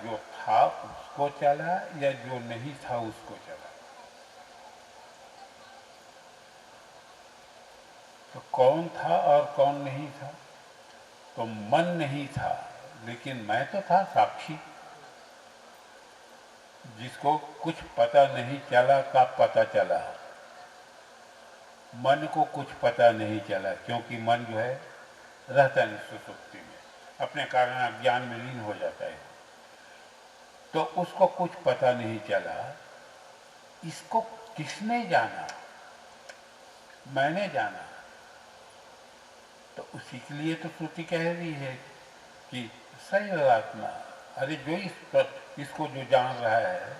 जो था उसको चला या जो नहीं था उसको चला? तो कौन था और कौन नहीं था? तो मन नहीं था, लेकिन मैं तो था साक्षी, जिसको कुछ पता नहीं चला का पता चला। मन को कुछ पता नहीं चला, क्योंकि मन जो है रहता नहीं सुसुप्ति में, अपने कारण अज्ञान में लीन हो जाता है। तो उसको कुछ पता नहीं चला। इसको किसने जाना? मैंने जाना। तो उसी के लिए तो श्रुति कह रही है कि सैव आत्मा। अरे जो इसको जो जान रहा है,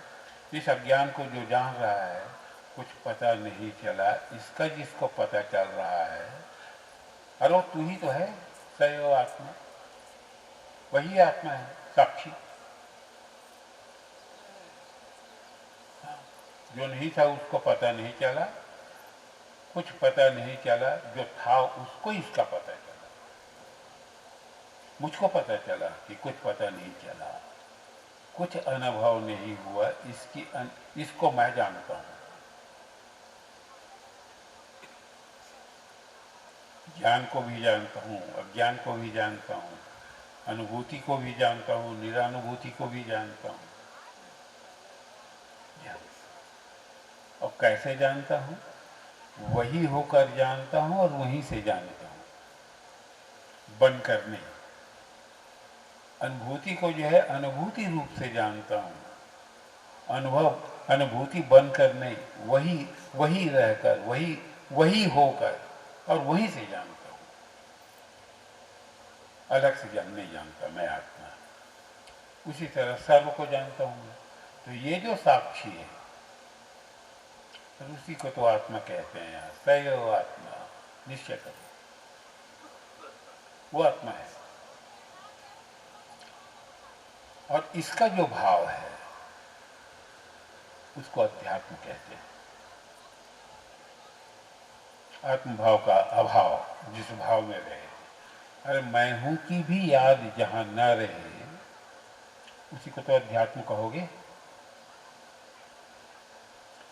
इस अज्ञान को जो जान रहा है, कुछ पता नहीं चला, इसका जिसको पता चल रहा है, अरे वो तू ही तो है, सैव आत्मा। वही आत्मा है, साक्षी। जो नहीं था उसको पता नहीं चला, कुछ पता नहीं चला, जो था उसको इसका पता चला। मुझको पता चला कि कुछ पता नहीं चला, कुछ अनुभव नहीं हुआ, इसको मैं जानता हूं। ज्ञान को भी जानता हूं, अज्ञान को भी जानता हूं, अनुभूति को भी जानता हूं, निरानुभूति को भी जानता हूं। और कैसे जानता हूं? वही होकर जानता हूं और वहीं से जानता हूं, बनकर नहीं। अनुभूति को जो है अनुभूति रूप से जानता हूं, अनुभूति बनकर नहीं, वही रहकर, वही होकर और वहीं से जानता हूं। अलग से नहीं जानता मैं आत्मा। उसी तरह सर्व को जानता हूं। तो ये जो साक्षी है, तो उसी को तो आत्मा कहते हैं। यहाँ सैव आत्मा, निश्चय करो, वो आत्मा है। और इसका जो भाव है उसको अध्यात्म कहते हैं। आत्मभाव का अभाव जिस भाव में रहे, अरे मैं हूं की भी याद जहां न रहे, उसी को तो अध्यात्म कहोगे।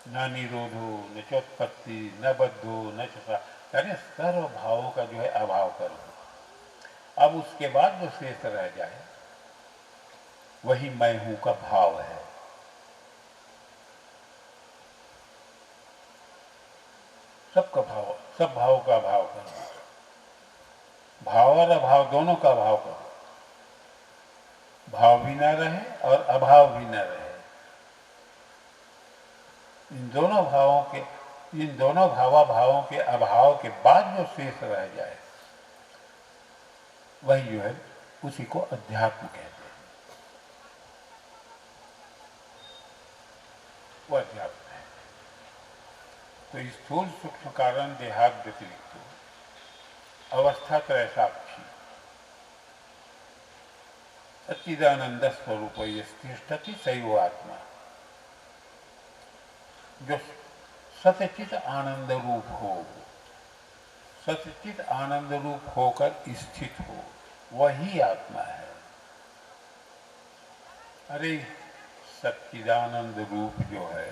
न निरोधो न चोत्पत्ति न बद्धो न चा, यानी सर्व भावों का जो है अभाव कर दो। अब उसके बाद जो शेष रह जाए वही मैं हूं का भाव है। सबका भाव, सब भाव का भाव करो, भाव और अभाव दोनों का भाव करो। भाव भी न रहे और अभाव भी न रहे। इन दोनों भावाभावों के अभाव के बाद जो शेष रह जाए वही जो है उसी को अध्यात्म कहते हैं। वो अध्यात्म है। तो स्थूल सूक्ष्म कारण देहात व्यतिरिक्त अवस्था त्रय साक्षी सच्चिदानंद स्वरूप तिष्ठति सैव आत्मा, जो सचित आनंद रूप हो, सचित आनंद रूप होकर स्थित हो, वही आत्मा है। अरे सच्चिदानंद रूप जो है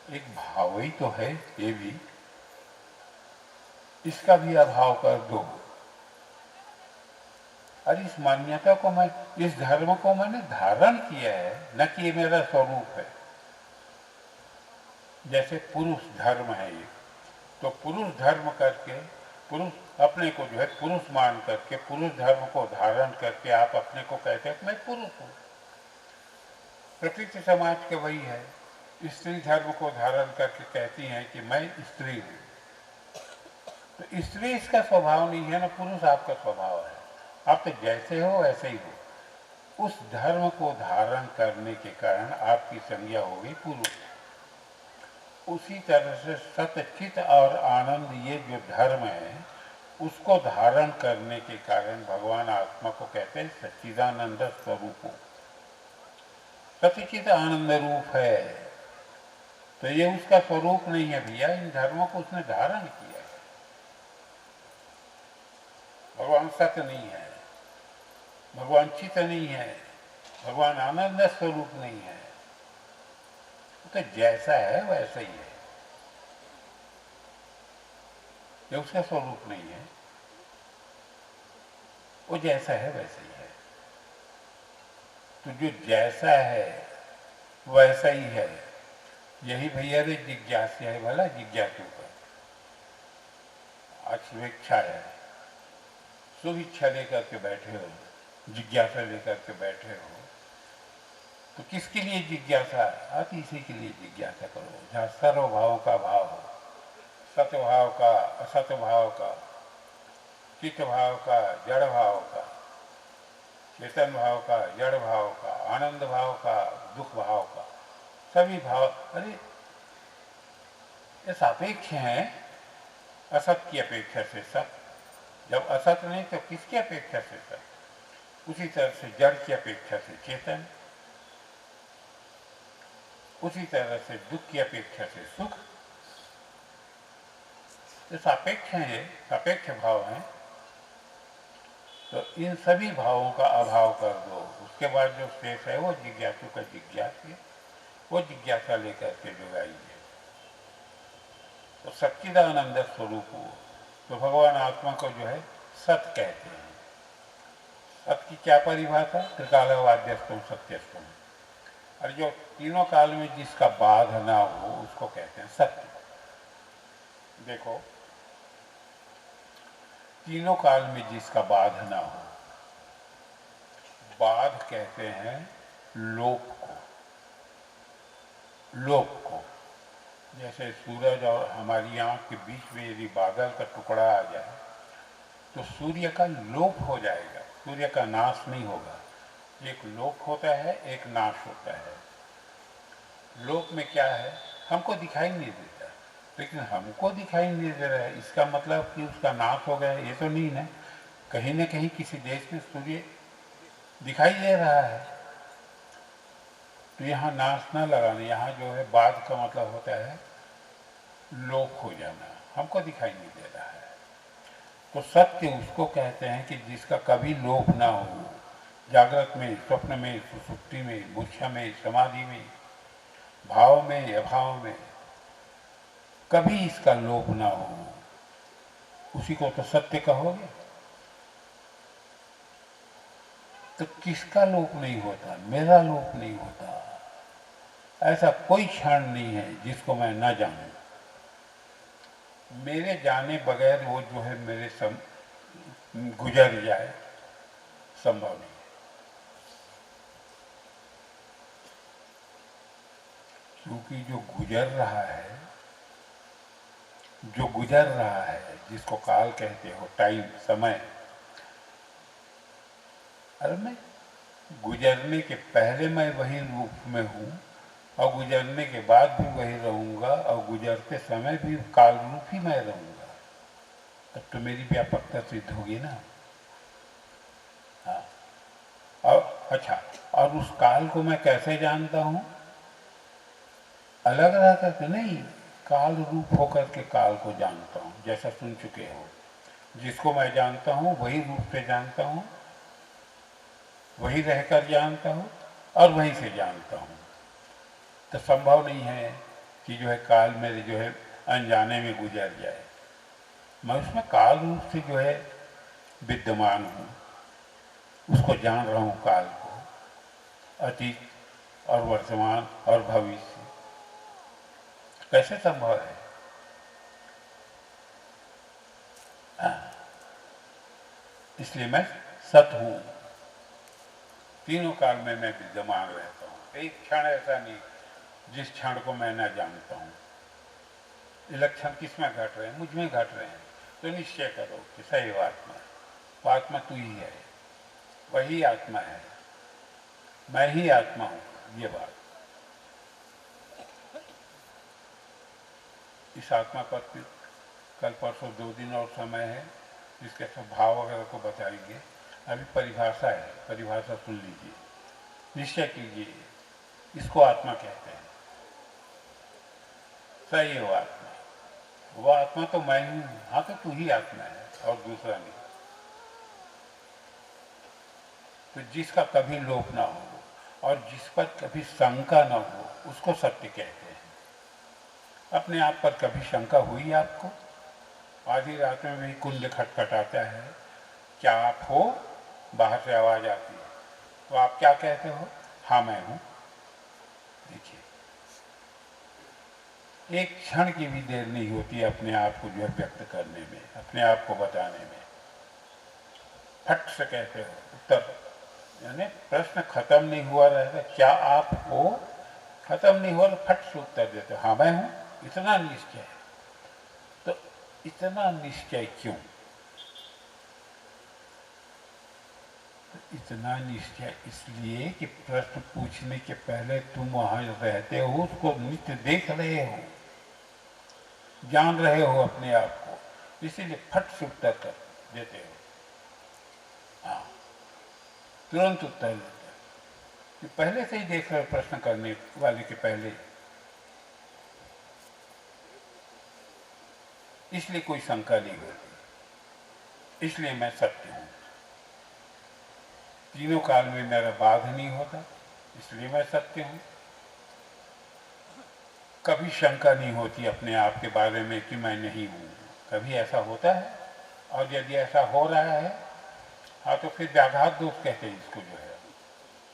एक भाव ही तो है, ये भी, इसका भी अभाव कर दो। अरे इस मान्यता को मैं, इस धर्म को मैंने धारण किया है, न कि ये मेरा स्वरूप है। जैसे पुरुष धर्म है ये, तो पुरुष धर्म करके, पुरुष अपने को जो है पुरुष मान करके, पुरुष धर्म को धारण करके आप अपने को कहते हैं मैं पुरुष हूं। प्रकृति समाज के वही है, स्त्री धर्म को धारण करके कहती हैं कि मैं स्त्री हूं। तो स्त्री इसका स्वभाव नहीं है ना, पुरुष आपका स्वभाव है। आप तो जैसे हो वैसे ही हो। उस धर्म को धारण करने के कारण आपकी संज्ञा हो गई पुरुष। उसी तरह से सतचित और आनंद ये जो धर्म है उसको धारण करने के कारण भगवान आत्मा को कहते हैं सच्चिदानंद स्वरूप। सतचित आनंद रूप है, तो ये उसका स्वरूप नहीं है भैया, इन धर्मों को उसने धारण किया है। भगवान सत्य नहीं है, भगवान चित नहीं है, भगवान आनंद स्वरूप नहीं है, वो तो जैसा है वैसा ही है, ये उसका स्वरूप नहीं है, वो जैसा है वैसा ही है। तो जो जैसा है वैसा ही है, यही भैया रे जिज्ञासा है, भला जिज्ञासु का आज शुभेच्छा है, शुभ इच्छा लेकर के बैठे हो, जिज्ञासा लेकर के बैठे हो, तो किसके लिए जिज्ञासा? आप इसी के लिए जिज्ञासा करो जहाँ सर्वभाव का भाव हो, सत्भाव का, असत भाव का, चित्त भाव का, जड़ भाव का, चेतन भाव का, जड़ भाव का, आनंद भाव का, दुख भाव का, सभी भाव। अरे ये सापेक्ष हैं, असत की अपेक्षा से सत, जब असत नहीं तो किसकी अपेक्षा से सत? उसी तरह से जड़ की अपेक्षा से चेतन, उसी तरह से दुख की अपेक्षा से सुख। तो सापेक्ष हैं, सापेक्ष भाव हैं। तो इन सभी भावों का अभाव कर दो, उसके बाद जो शेष है वो जिज्ञासु का जिज्ञास्य, वो जिज्ञासा लेकर के जो आई है। तो सच्चिदानंद स्वरूप हो, तो भगवान आत्मा को जो है सत कहते हैं। सत की क्या परिभाषा? त्रिकालवाद्यस्तम सत्यस्तम, और जो तीनों काल में जिसका बाध ना हो उसको कहते हैं सत्य। देखो, तीनों काल में जिसका बाध ना हो, बाध कहते हैं लोप को, लोप को। जैसे सूरज और हमारी आंख के बीच में यदि बादल का टुकड़ा आ जाए तो सूर्य का लोप हो जाएगा, सूर्य का नाश नहीं होगा। एक लोप होता है, एक नाश होता है। लोप में क्या है? हमको दिखाई नहीं देता, लेकिन हमको दिखाई नहीं दे रहा है, इसका मतलब कि उसका नाश हो गया ये तो नहीं ना। कहीं न कहीं किसी देश में सूर्य दिखाई दे रहा है, तो यहाँ नाश ना लगाना, यहाँ जो है बाद का मतलब होता है लोप हो जाना, हमको दिखाई नहीं दे रहा है। तो सत्य उसको कहते हैं कि जिसका कभी लोप ना हो, जागृत में, स्वप्न में, सुसुप्ति में, मूर्छा में, समाधि में, भाव में, अभाव में, कभी इसका लोप ना हो, उसी को तो सत्य कहोगे। तो किसका लोप नहीं होता? मेरा लोप नहीं होता। ऐसा कोई क्षण नहीं है जिसको मैं न जानूं। मेरे जाने बगैर वो जो है मेरे गुजर जाए, संभव नहीं है। क्योंकि जो गुजर रहा है, जो गुजर रहा है, जिसको काल कहते हो, टाइम, समय, अरे मैं गुजरने के पहले मैं वही रूप में हूँ, और गुजरने के बाद भी वही रहूँगा, और गुजरते समय भी काल रूप ही मैं रहूँगा। तब तो मेरी व्यापकता सिद्ध होगी ना। हाँ, और अच्छा, और उस काल को मैं कैसे जानता हूँ? अलग रह करके नहीं, काल रूप होकर के काल को जानता हूँ। जैसा सुन चुके हो, जिसको मैं जानता हूँ वही रूप से जानता हूँ, वही रहकर जानता हूँ, और वहीं से जानता हूँ। तो संभव नहीं है कि जो है काल मेरे जो है अनजाने में गुजर जाए। मैं उसमें काल रूप से जो है विद्यमान हूँ, उसको जान रहा हूँ, काल को, अतीत और वर्तमान और भविष्य। कैसे संभव है? इसलिए मैं सत हूँ, तीनों काल में मैं विद्यमान रहता हूँ। एक क्षण ऐसा नहीं जिस क्षण को मैं न जानता हूँ। ये लक्षण किस में घट रहे हैं? मुझ में घट रहे हैं। तो निश्चय करो कि सही आत्मा है, वो आत्मा तू ही है, वही आत्मा है, मैं ही आत्मा हूँ। ये बात इस आत्मा पर कल परसों 2 दिन और समय है, इसके सब भाव वगैरह को बताएंगे। अभी परिभाषा है, परिभाषा सुन लीजिए, निश्चय कीजिए, इसको आत्मा कहते हैं। सही हो आत्मा, वो आत्मा तो मैं ही हूँ। हाँ, तो तू ही आत्मा है और दूसरा नहीं। तो जिसका कभी लोप ना हो, और जिस पर कभी शंका न हो उसको सत्य कहते हैं। अपने आप पर कभी शंका हुई आपको? आधी रात में भी कुंड खटखटाता है, क्या आप हो? बाहर से आवाज आती है, तो आप क्या कहते हो? हाँ मैं हूं। देखिए, एक क्षण की भी देर नहीं होती अपने आप को जो है व्यक्त करने में, अपने आप को बताने में। फट से कहते हो उत्तर, यानी प्रश्न खत्म नहीं हुआ रहता, क्या आप हो, खत्म नहीं हुआ तो फट से उत्तर देते हो, हाँ मैं हूं। इतना निश्चय। तो इतना निश्चय क्यों? तो इतना निश्चय इसलिए कि प्रश्न पूछने के पहले तुम वहां रहते हो, उसको नित्य देख रहे हो, जान रहे हो अपने आप को, इसीलिए फट से उत्तर कर देते हो। हाँ, तुरंत उत्तर देते हो कि पहले से ही देख रहे हो प्रश्न करने वाले के पहले, इसलिए कोई शंका नहीं होती, इसलिए मैं सत्य हूं। तीनों काल में मेरा बाध नहीं होता, इसलिए मैं सत्य हूं। कभी शंका नहीं होती अपने आप के बारे में कि मैं नहीं हूं। कभी ऐसा होता है? और यदि ऐसा हो रहा है, हाँ, तो फिर व्याघात दोष कहते हैं इसको जो है।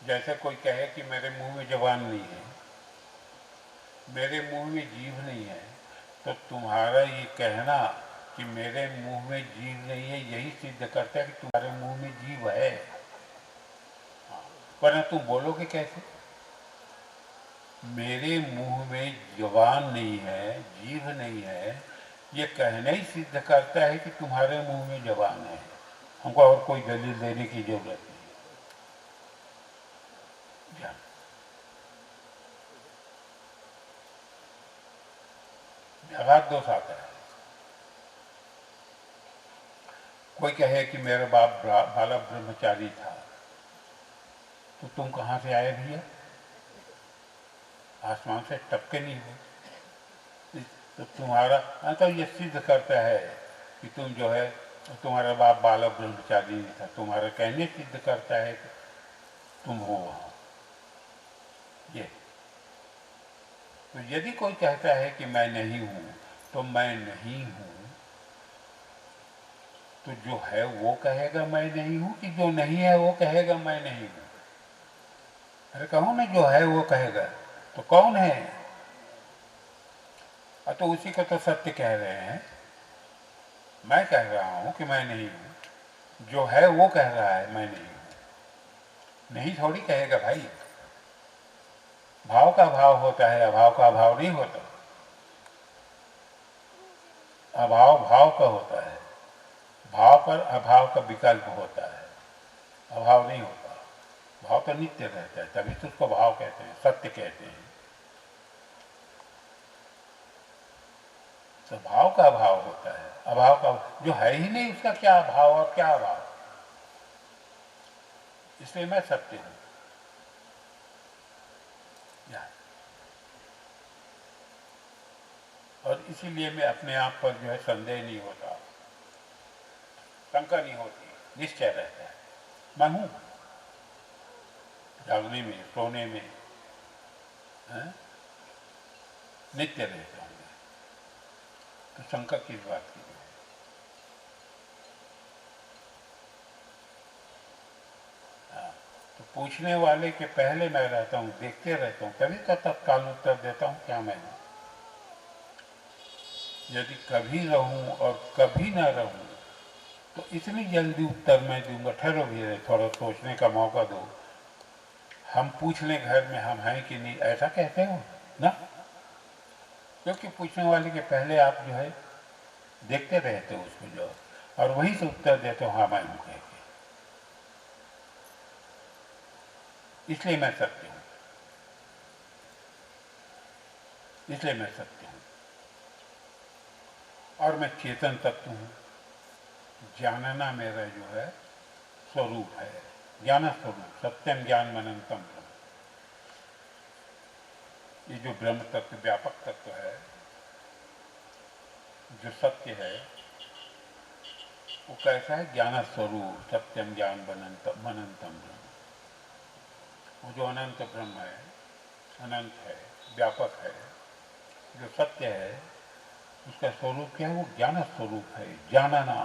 जैसे कोई कहे कि मेरे मुंह में जबान नहीं है, मेरे मुंह में जीभ नहीं है, तो तुम्हारा ये कहना कि मेरे मुंह में जीभ नहीं है यही सिद्ध करता है कि तुम्हारे मुंह में जीभ है। वरना तुम बोलोगे कैसे? मेरे मुंह में जबान नहीं है, जीभ नहीं है, ये कहना ही सिद्ध करता है कि तुम्हारे मुंह में जबान है। हमको और कोई दलील देने की जरूरत नहीं। व्याघात दोष आता है। कोई कहे कि मेरा बाप बालक ब्रह्मचारी था, तो तुम कहाँ से आए भैया? आसमान से टपके नहीं हो। तो तुम्हारा तो ये सिद्ध करता है कि तुम जो है, तुम्हारा बाप बालक ब्रह्मचारी नहीं था, तुम्हारा कहने सिद्ध करता है कि तुम हो वहाँ। ये तो यदि कोई कहता है कि मैं नहीं हूँ, तो मैं नहीं हूँ, तो जो है वो कहेगा मैं नहीं हूँ, कि जो नहीं है वो कहेगा मैं नहीं हूँ? अरे कहो ना, जो है वो कहेगा, तो कौन है? तो उसी को तो सत्य कह रहे हैं। मैं कह रहा हूं कि मैं नहीं हूं, जो है वो कह रहा है मैं नहीं हूं। नहीं थोड़ी कहेगा भाई। भाव का भाव होता है, अभाव का अभाव नहीं होता। अभाव भाव का होता है, भाव पर अभाव का विकल्प होता है, अभाव नहीं होता। भाव तो नित्य रहता है, तभी तो उसको भाव कहते हैं, सत्य कहते हैं। तो भाव का अभाव होता है, अभाव का जो है ही नहीं उसका क्या भाव और क्या अभाव? इसलिए मैं सत्य हूं। और इसीलिए मैं अपने आप पर जो है संदेह नहीं होता, शंका नहीं होती, निश्चय रहता है मैं हूं। जागने में, सोने में, है? नित्य रहता हूं। तो शंका किस बात की? हाँ, तो पूछने वाले के पहले मैं रहता हूँ, देखते रहता हूँ, तभी तो तत्काल उत्तर देता हूँ क्या मैं हूँ। यदि कभी रहूं और कभी ना रहूं, तो इतनी जल्दी उत्तर मैं दूंगा? ठहरो भी, थोड़ा सोचने का मौका दो। हम पूछ लें घर में हम हैं कि नहीं, ऐसा कहते हो ना? क्योंकि पूछने वाले के पहले आप जो है देखते रहते हो उसको जो, और वहीं से उत्तर देते हो हाँ मैं हूं कह के। इसलिए मैं सत्य हूं, इसलिए मैं सत्य हूं। और मैं चेतन तत्व हूं। जानना मेरा जो है स्वरूप है, ज्ञान स्वरूप, सत्यम ज्ञान अनंतम ब्रह्म। ये जो ब्रह्म तत्व, व्यापक तत्व है, जो सत्य है, वो कैसा है? ज्ञान स्वरूप, सत्यम ज्ञान अनंतम ब्रह्म। वो जो अनंत ब्रह्म है, अनंत है, व्यापक है, जो सत्य है, उसका स्वरूप क्या है? वो ज्ञान स्वरूप है, जानना।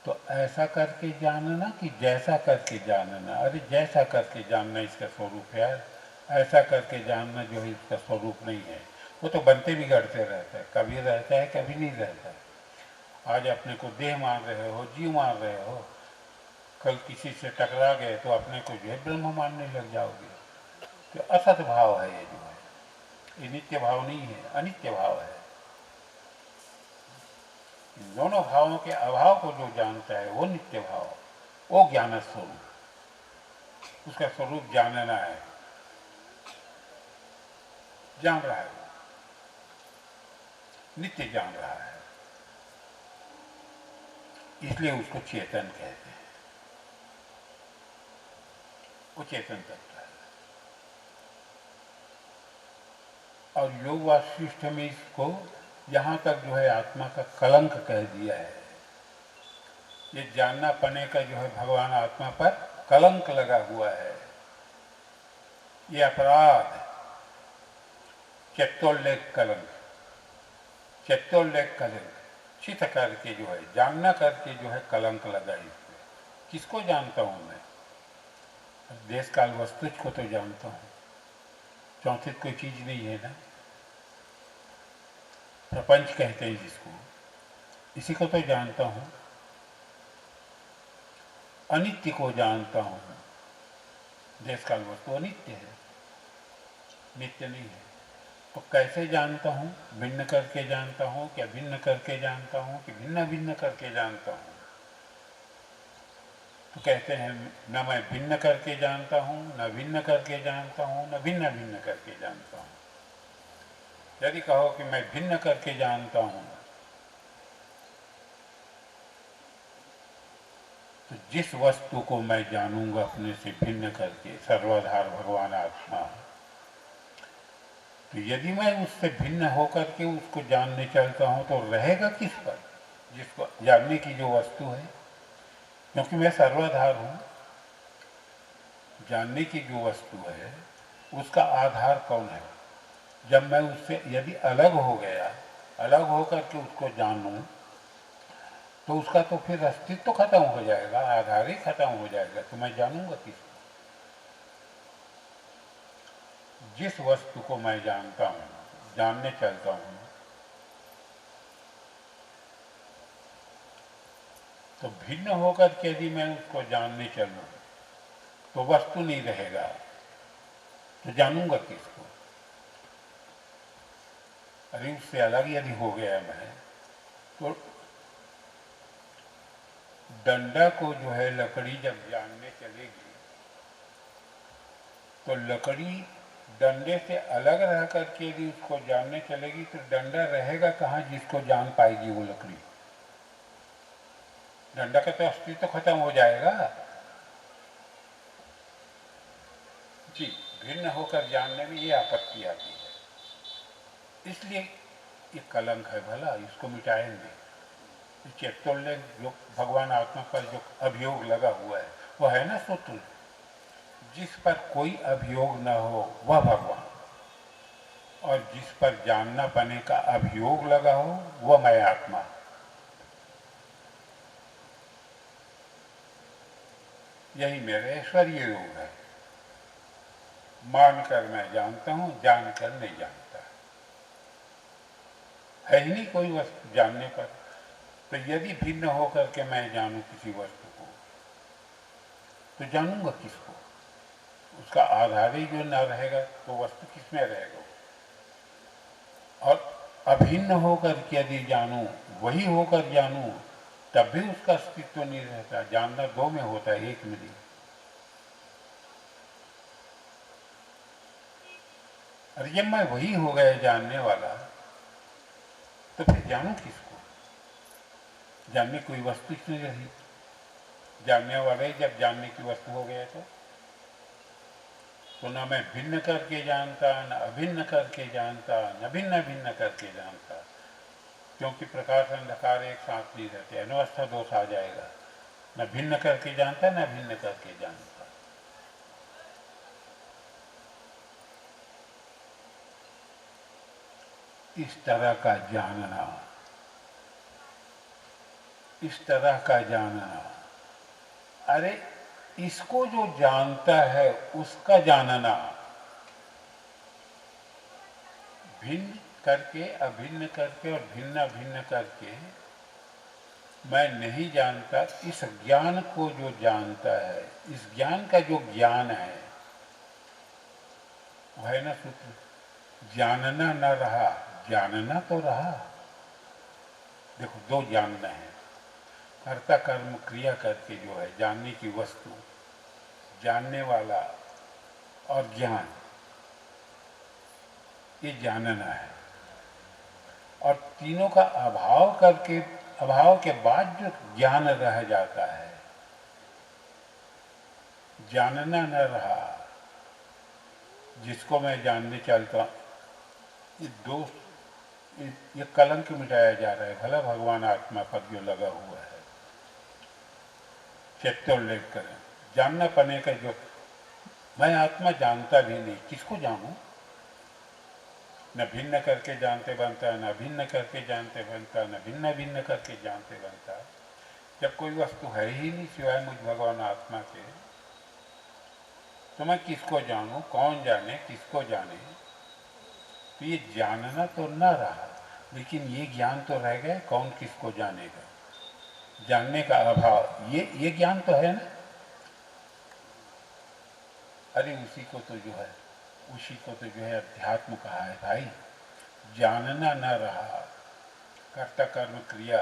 तो ऐसा करके जानना कि जैसा करके जानना? अरे जैसा करके जानना इसका स्वरूप है यार, ऐसा करके जानना जो है इसका स्वरूप नहीं है। वो तो बनते बिगड़ते रहता है, कभी रहता है कभी नहीं रहता है। आज अपने को देह मान रहे हो, जीव मान रहे हो, कल किसी से टकरा गए तो अपने को जो है ब्रह्म मानने लग जाओगे। तो असत भाव है ये जो है, ये नित्य भाव नहीं है, अनित्य भाव है। इन दोनों भावों के अभाव को जो जानता है वो नित्य भाव, वो ज्ञान स्वरूप, उसका स्वरूप जानना है, जान रहा है वो, नित्य जान रहा है, इसलिए उसको चेतन कहते हैं। वो चेतन तत्व है। और योग वासिष्ठ में इसको यहाँ तक जो है आत्मा का कलंक कह दिया है। ये जानना पने का जो है भगवान आत्मा पर कलंक लगा हुआ है, ये अपराध, चतुर्लेख कलंक, चतुर्लेख कलंक, चित करके जो है, जानना करके जो है कलंक लगा इसमें। किसको जानता हूँ मैं? देश काल वस्तु को तो जानता हूँ, चौथे कोई चीज नहीं है ना। प्रपंच कहते हैं जिसको, इसी को तो जानता हूँ। अनित्य को जानता हूँ, देश काल वस्तु अनित्य है, नित्य नहीं है। तो कैसे जानता हूँ? भिन्न करके जानता हूँ, क्या भिन्न करके जानता हूँ कि भिन्न भिन्न करके जानता हूँ? तो कहते हैं न मैं भिन्न करके जानता हूँ, न भिन्न करके जानता हूँ, न भिन्न भिन्न करके जानता हूँ। यदि कहो कि मैं भिन्न करके जानता हूँ, तो जिस वस्तु को मैं जानूंगा अपने से भिन्न करके, सर्वाधार भगवान आत्मा, तो यदि मैं उससे भिन्न होकर के उसको जानने चलता हूँ तो रहेगा किस पर? जिसको जानने की जो वस्तु है, क्योंकि मैं सर्वाधार हूँ, जानने की जो वस्तु है उसका आधार कौन है? जब मैं उससे यदि अलग हो गया, अलग होकर के उसको जानूं, तो उसका तो फिर अस्तित्व तो खत्म हो जाएगा, आधार ही खत्म हो जाएगा। तो मैं जानूंगा किसको? जिस वस्तु को मैं जानता हूँ, जानने चलता हूँ, तो भिन्न होकर के यदि मैं उसको जानने चलूँ तो वस्तु नहीं रहेगा, तो जानूंगा किसको? अरे उससे अलग यदि हो गया मैं, तो डंडा को जो है लकड़ी जब जानने चलेगी, तो लकड़ी डंडे से अलग रह करके यदि उसको जानने चलेगी तो डंडा रहेगा कहाँ जिसको जान पाएगी वो लकड़ी? डंडा का तो अस्तित्व तो खत्म हो जाएगा। जी, भिन्न होकर जानने में ये आपत्ति आती है, इसलिए ये कलंक है। भला इसको मिटाएंगे। चैतन्य जो भगवान आत्मा पर जो अभियोग लगा हुआ है वो है ना सूत्र, जिस पर कोई अभियोग न हो वह भगवान, और जिस पर जानना पाने का अभियोग लगा हो वह मैं आत्मा। यही मेरा ऐश्वर्य योग है। मानकर मैं जानता हूं, जानकर नहीं जानता, है ही नहीं कोई वस्तु जानने पर। तो यदि भिन्न होकर के मैं जानूं किसी वस्तु को, तो जानूंगा किसको? उसका आधार ही जो न रहेगा तो वस्तु किसमें रहेगा? और अभिन्न होकर के यदि जानूं, वही होकर जानूं, तब भी उसका अस्तित्व नहीं रहता। जानना दो में होता है, एक में नहीं। और जब मैं वही हो गया जानने वाला, तो फिर जानूं किसको? जानने कोई वस्तु ही नहीं रही। जानने वाले जब जानने की वस्तु हो गया तो न मैं भिन्न करके जानता, न अभिन्न करके जानता, न भिन्न भिन्न करके जानता, क्योंकि प्रकाश अंधकार एक साथ नहीं रहते, अनवस्था दोष आ जाएगा। न भिन्न करके जानता, न भिन्न करके जानता। इस तरह का जानना, इस तरह का जानना, अरे इसको जो जानता है उसका जानना, भिन्न करके, अभिन्न करके और भिन्न भिन्न करके मैं नहीं जानता। इस ज्ञान को जो जानता है, इस ज्ञान का जो ज्ञान है, वह ना सूत्र, जानना न रहा, जानना तो रहा। देखो, दो जानना है, कर्ता कर्म क्रिया करके जो है जानने की वस्तु, जानने वाला और ज्ञान, ये जानना है। और तीनों का अभाव करके, अभाव के बाद जो ज्ञान रह जाता है, जानना न रहा, जिसको मैं जानने चलता, ये दोष, ये कलंक मिटाया जा रहा है। भला भगवान आत्मा पर जो लगा हुआ है, चित्तोल्लेख करें, जानना पने का जो, मैं आत्मा जानता भी नहीं, किसको जानूं? न भिन्न करके जानते बनता, न भिन्न करके जानते बनता, न भिन्न भिन्न करके जानते बनता। जब कोई वस्तु है ही नहीं सिवाय मुझ भगवान आत्मा के, तो मैं किसको जानूं? कौन जाने, किसको जाने? तो ये जानना तो न रहा, लेकिन ये ज्ञान तो रह गया, कौन किसको जानेगा? जानने का अभाव, ये ज्ञान तो है ना। अरे उसी को तो जो है, उसी को तो जो है अध्यात्म कहा है भाई। जानना न रहा, कर्ता कर्म क्रिया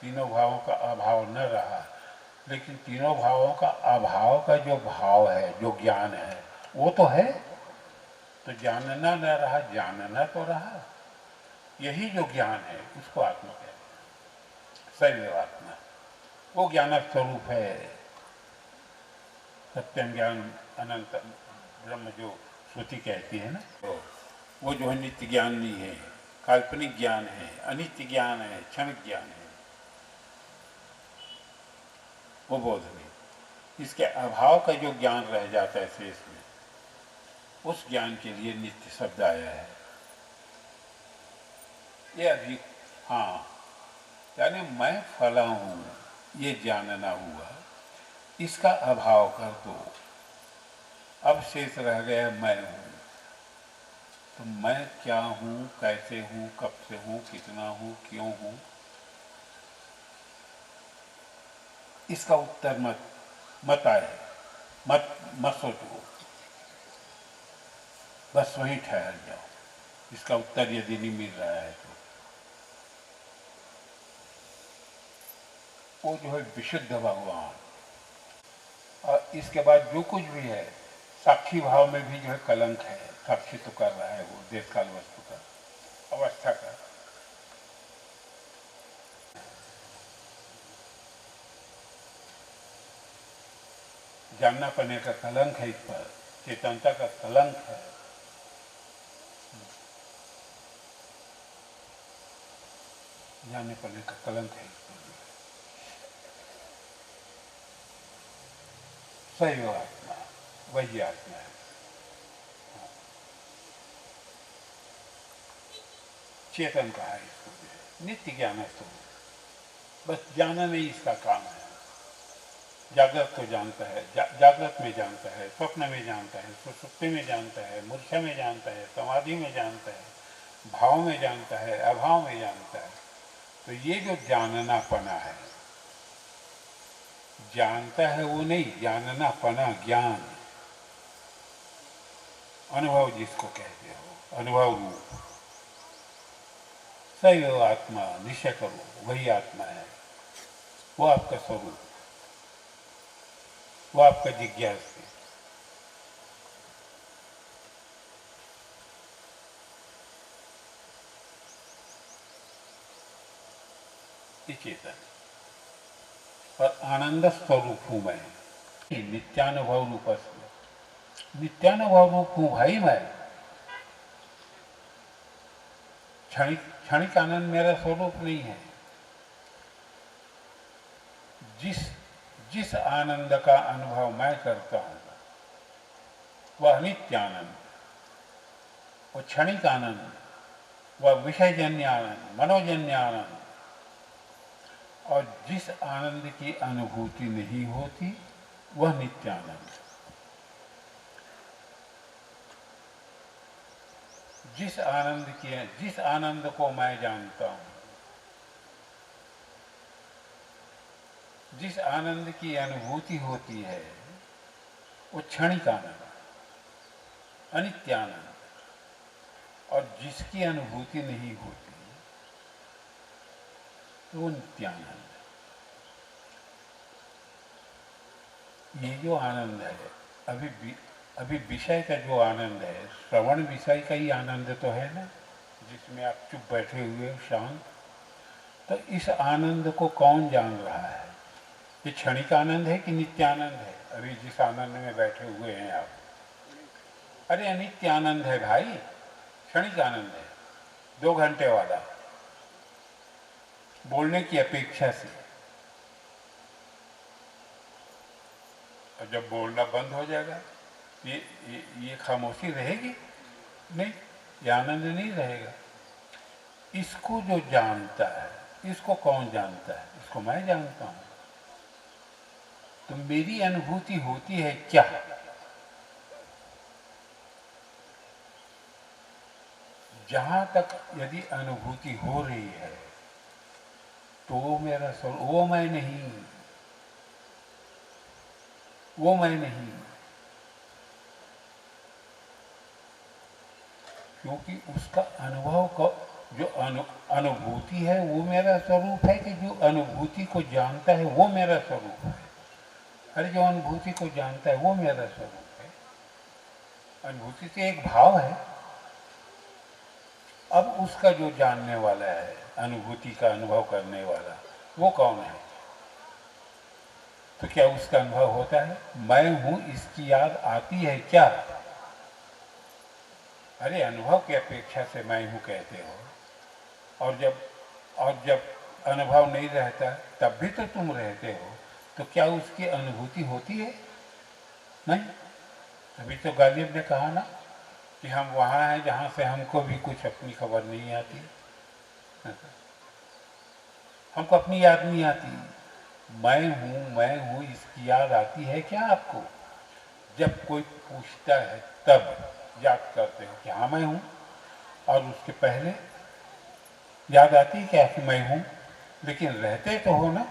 तीनों भावों का अभाव न रहा, लेकिन तीनों भावों का अभाव का जो भाव है, जो ज्ञान है, वो तो है। तो जानना न रहा, जानना तो रहा। यही जो ज्ञान है उसको आत्मा कहते हैं, शैव आत्मा। वो ज्ञान स्वरूप है, सत्यम ज्ञान अनंत ब्रह्म जो श्रुति कहती है ना, तो वो जो है नित्य ज्ञान नहीं है, काल्पनिक ज्ञान है, अनित्य ज्ञान है, क्षणिक ज्ञान है, वो बोध नहीं। इसके अभाव का जो ज्ञान रह जाता है शेष में, उस ज्ञान के लिए नित्य शब्द आया है। ये अभी, हाँ, यानी मैं फला हूँ, ये जानना हुआ, इसका अभाव कर दो, अब शेष रह गया मैं हूँ। तो मैं क्या हूँ, कैसे हूँ, कब से हूँ, कितना हूँ, क्यों हूँ, इसका उत्तर मत आए, मत सोचो, बस वहीं ठहर जाओ। इसका उत्तर यदि नहीं मिल रहा है तो वो जो है विशुद्ध भगवान। और इसके बाद जो कुछ भी है, साक्षी भाव में भी जो है कलंक है, साक्षी तो कर रहा है वो देश काल वस्तु का, अवस्था का। जानना पने का कलंक है, इस पर चेतनता का कलंक है। जानने पने का कलंक है इस पर। सही आत्मा वही आत्मा है। चेतन का है इसको, नित्य ज्ञान है। तो बस जानना नहीं इसका काम है। जागृत को जानता है, जागृत में जानता है, स्वप्न में जानता है, सुषुप्ति में जानता है, मूर्छा में जानता है, समाधि में जानता है, भाव में जानता है, अभाव में जानता है। तो ये जो जानना पना है, जानता है वो नहीं, जानना पना ज्ञान, अनुभव जिसको कहते हो, अनुभव रूप। सही हो आत्मा, निश्चय करो वही आत्मा है, वो आपका स्वरूप, वो आपका जिज्ञास है। ये चेतन और आनंद स्वरूप हूं मैं, नित्यानुभव रूप, नित्यानुभव रूप हूं भाई मैं। क्षणिक आनंद मेरा स्वरूप नहीं है। जिस जिस आनंद का अनुभव मैं करता हूँ वह नित्य आनंद, वह क्षणिक आनंद, वह विषयजन्य आनंद, मनोजन्य आनंद, और जिस आनंद की अनुभूति नहीं होती वह नित्य आनंद। जिस आनंद को मैं जानता हूं, जिस आनंद की अनुभूति होती है वो क्षणिक आनंद, अनित्य आनंद, और जिसकी अनुभूति नहीं होती तो वो नित्य आनंद। ये जो आनंद है, अभी विषय का जो आनंद है, श्रवण विषय का ही आनंद तो है ना, जिसमें आप चुप बैठे हुए हो शांत। तो इस आनंद को कौन जान रहा है? ये क्षणिक आनंद है कि नित्य आनंद है? अभी जिस आनंद में बैठे हुए हैं आप, अरे अनित्य आनंद है भाई, क्षणिक आनंद है, 2 घंटे वाला, बोलने की अपेक्षा से। और जब बोलना बंद हो जाएगा ये खामोशी रहेगी? नहीं, ये आनंद नहीं रहेगा। इसको जो जानता है, इसको कौन जानता है? इसको मैं जानता हूं। तो मेरी अनुभूति होती है क्या? जहां तक यदि अनुभूति हो रही है तो वो मेरा स्वरूप, वो मैं नहीं, वो मैं नहीं। क्योंकि उसका अनुभव का जो अनुभूति है वो मेरा स्वरूप है, कि जो अनुभूति को जानता है वो मेरा स्वरूप है? अरे जो अनुभूति को जानता है वो मेरा स्वरूप है। अनुभूति तो एक भाव है। अब उसका जो जानने वाला है, अनुभूति का अनुभव करने वाला, वो कौन है? तो क्या उसका अनुभव होता है? मैं हूं इसकी याद आती है क्या? अरे अनुभव की अपेक्षा से मैं हूं कहते हो, और जब अनुभव नहीं रहता तब भी तो तुम रहते हो। तो क्या उसकी अनुभूति होती है? नहीं। अभी तो गालिब ने कहा ना कि हम वहां हैं जहां से हमको भी कुछ अपनी खबर नहीं आती, हमको अपनी याद नहीं आती। मैं हूं इसकी याद आती है क्या आपको? जब कोई पूछता है तब याद करते हो कि हाँ मैं हूं, और उसके पहले याद आती है क्या कि मैं हूं? लेकिन रहते तो हो ना।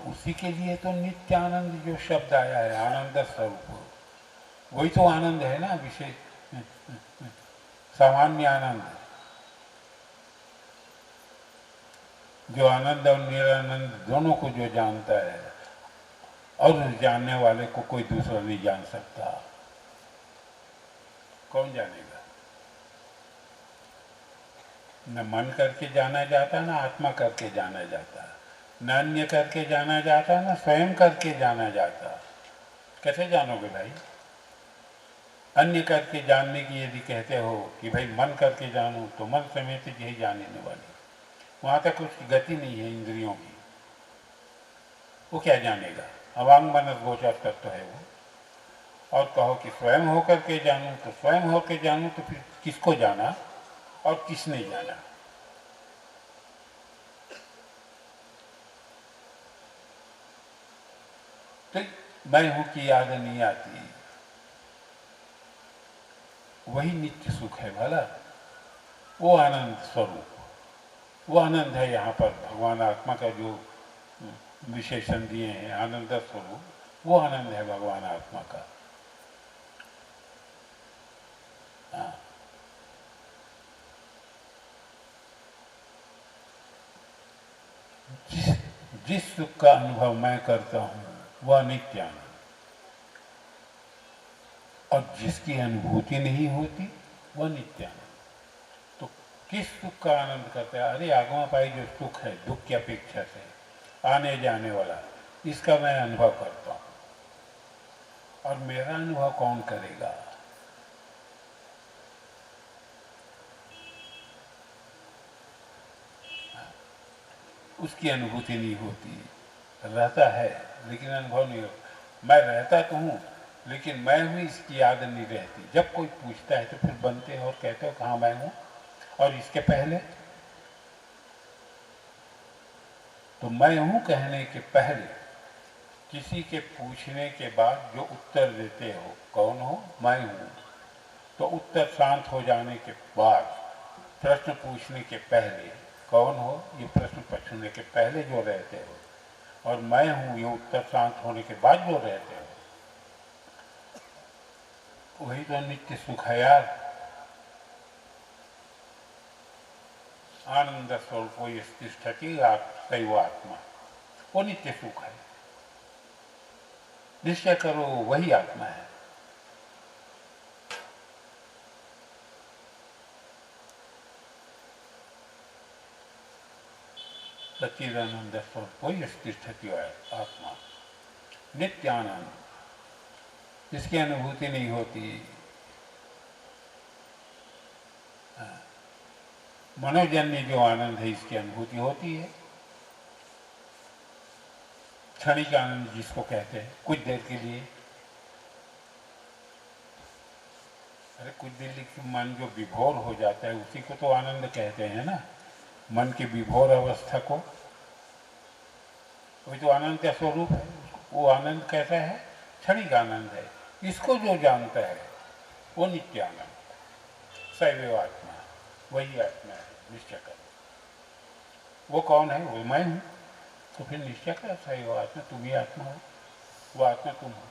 उसी के लिए तो नित्य आनंद जो शब्द आया है, आनंद स्वरूप, वही तो आनंद है ना। विषय सामान्य आनंद, जो आनंद और निरानंद दोनों को जो जानता है, और उस जानने वाले को कोई दूसरा नहीं जान सकता। कौन जानेगा? न मन करके जाना जाता, न आत्मा करके जाना जाता, न अन्य करके जाना जाता, न स्वयं करके जाना जाता। कैसे जानोगे भाई? अन्य करके जानने की यदि कहते हो कि भाई मन करके जानूं, तो मन समेत यही जानने वाली, वहां तक उसकी गति नहीं है इंद्रियों की। वो क्या जानेगा? अवांग मनस गोचर तत्व है वो। और कहो कि स्वयं होकर के जानूं, तो स्वयं होकर जानूं तो फिर किसको जाना और किसने जाना? तो मैं हूं की याद नहीं आती, वही नित्य सुख है भला, वो आनंद स्वरूप, वो आनंद है। यहाँ पर भगवान आत्मा का जो विशेषण दिए हैं, आनंद स्वरूप, वो आनंद है भगवान आत्मा का। हाँ। जिस सुख का अनुभव मैं करता हूं वह नित्य आनंद, और जिसकी अनुभूति नहीं होती वह नित्य आनंद। तो किस सुख का आनंद करता है? अरे आगमा पाई जो सुख है दुख की अपेक्षा से, आने जाने वाला, इसका मैं अनुभव करता हूं। और मेरा अनुभव कौन करेगा? उसकी अनुभूति नहीं होती। रहता है लेकिन अनुभव नहीं होता। मैं रहता तो हूँ लेकिन मैं हूँ इसकी याद नहीं रहती। जब कोई पूछता है तो फिर बनते हो और कहते हो कहाँ मैं हूँ। और इसके पहले तो मैं हूँ कहने के पहले किसी के पूछने के बाद जो उत्तर देते हो कौन हो, मैं हूँ। तो उत्तर शांत हो जाने के बाद प्रश्न पूछने के पहले कौन हो, ये प्रश्न पूछने के पहले जो रहते हो, और मैं हूँ ये उत्तर शांत होने के बाद जो रहते हो, वही तो नित्य सुख है यार। आनंद स्वरूप तिष्ठति सैव आत्मा, वो नित्य सुख है। निश्चय करो वही आत्मा है। सच्चिदानंद स्वरूप वही तिष्ठति आत्मा, नित्यानंद, जिसकी अनुभूति नहीं होती। मनोजन्य जो आनंद है इसकी अनुभूति होती है। क्षणिक आनंद जिसको कहते हैं, कुछ देर के लिए। अरे कुछ देर के मन जो विभोर हो जाता है उसी को तो आनंद कहते हैं ना। मन की विभोर अवस्था को, वही तो आनंद का स्वरूप है। वो आनंद कैसा है? क्षणिक आनंद है। इसको जो जानता है वो नित्य आनंद, सैव आत्मा, वही आत्मा है। निश्चय कर वो कौन है? वो मैं हूँ। तो फिर निश्चय कर सैव आत्मा, तुम ही आत्मा हो, वो आत्मा तुम हो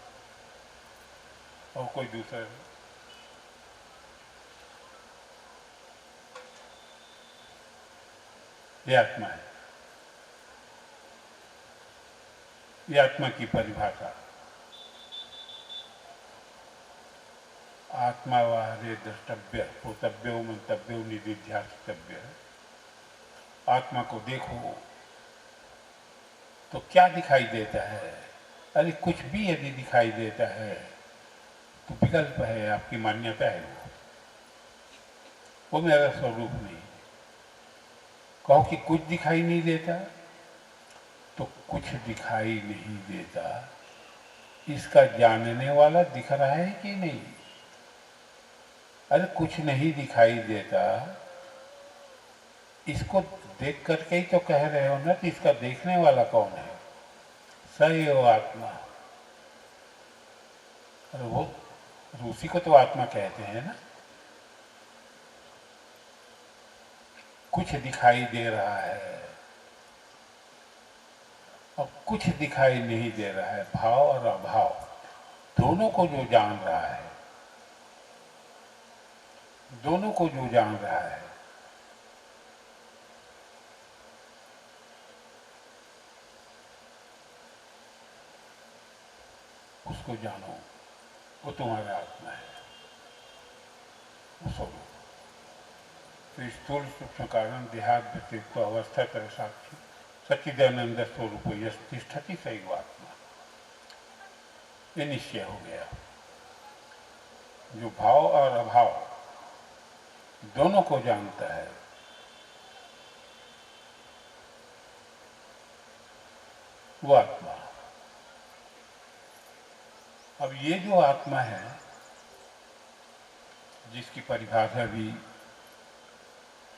और कोई दूसरा नहीं। ये आत्मा है। ये आत्मा की परिभाषा। आत्मा वारे द्रष्टव्य श्रोतव्यो मंतव्यो निधिध्यासितव्य। आत्मा को देखो तो क्या दिखाई देता है? अरे कुछ भी यदि दिखाई देता है तो विकल्प है, आपकी मान्यता है। वो मेरा स्वरूप नहीं। कहो कि कुछ दिखाई नहीं देता, तो कुछ दिखाई नहीं देता इसका जानने वाला दिख रहा है कि नहीं? अरे कुछ नहीं दिखाई देता, इसको देख करके ही तो कह रहे हो ना कि इसका देखने वाला कौन है? सैव आत्मा। अरे वो उसी को तो आत्मा कहते हैं ना। कुछ दिखाई दे रहा है और कुछ दिखाई नहीं दे रहा है। भाव और अभाव दोनों को जो जान रहा है, दोनों को जो जान रहा है, उसको जानो, वो तुम्हारा आत्मा है, वो स्वरूप। तो स्थूल सूक्ष्म कारण देहात व्यक्तित्व अवस्था तरह साक्षी सच्चिदानंद स्वरूप यश तिष्ठति सैव आत्मा। ये निश्चय हो गया। जो भाव और अभाव दोनों को जानता है, वो आत्मा। अब ये जो आत्मा है जिसकी परिभाषा भी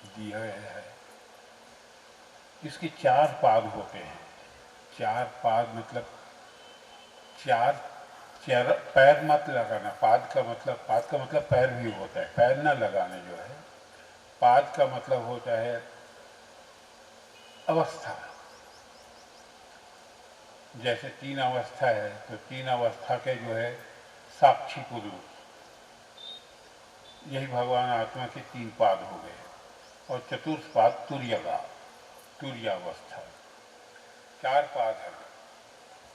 दी है, इसके चार पाद होते हैं। चार पाद मतलब चार चार पैर मत लगाना। पाद का मतलब पैर भी होता है, पैर न लगाना जो है। पाद का मतलब होता है अवस्था। जैसे तीन अवस्था है तो तीन अवस्था के जो है साक्षी पुरुष, यही भगवान आत्मा के तीन पाद हो गए। और चतुर्थ पाद तुर्यगा, तुर्यावस्था। चार पाद है,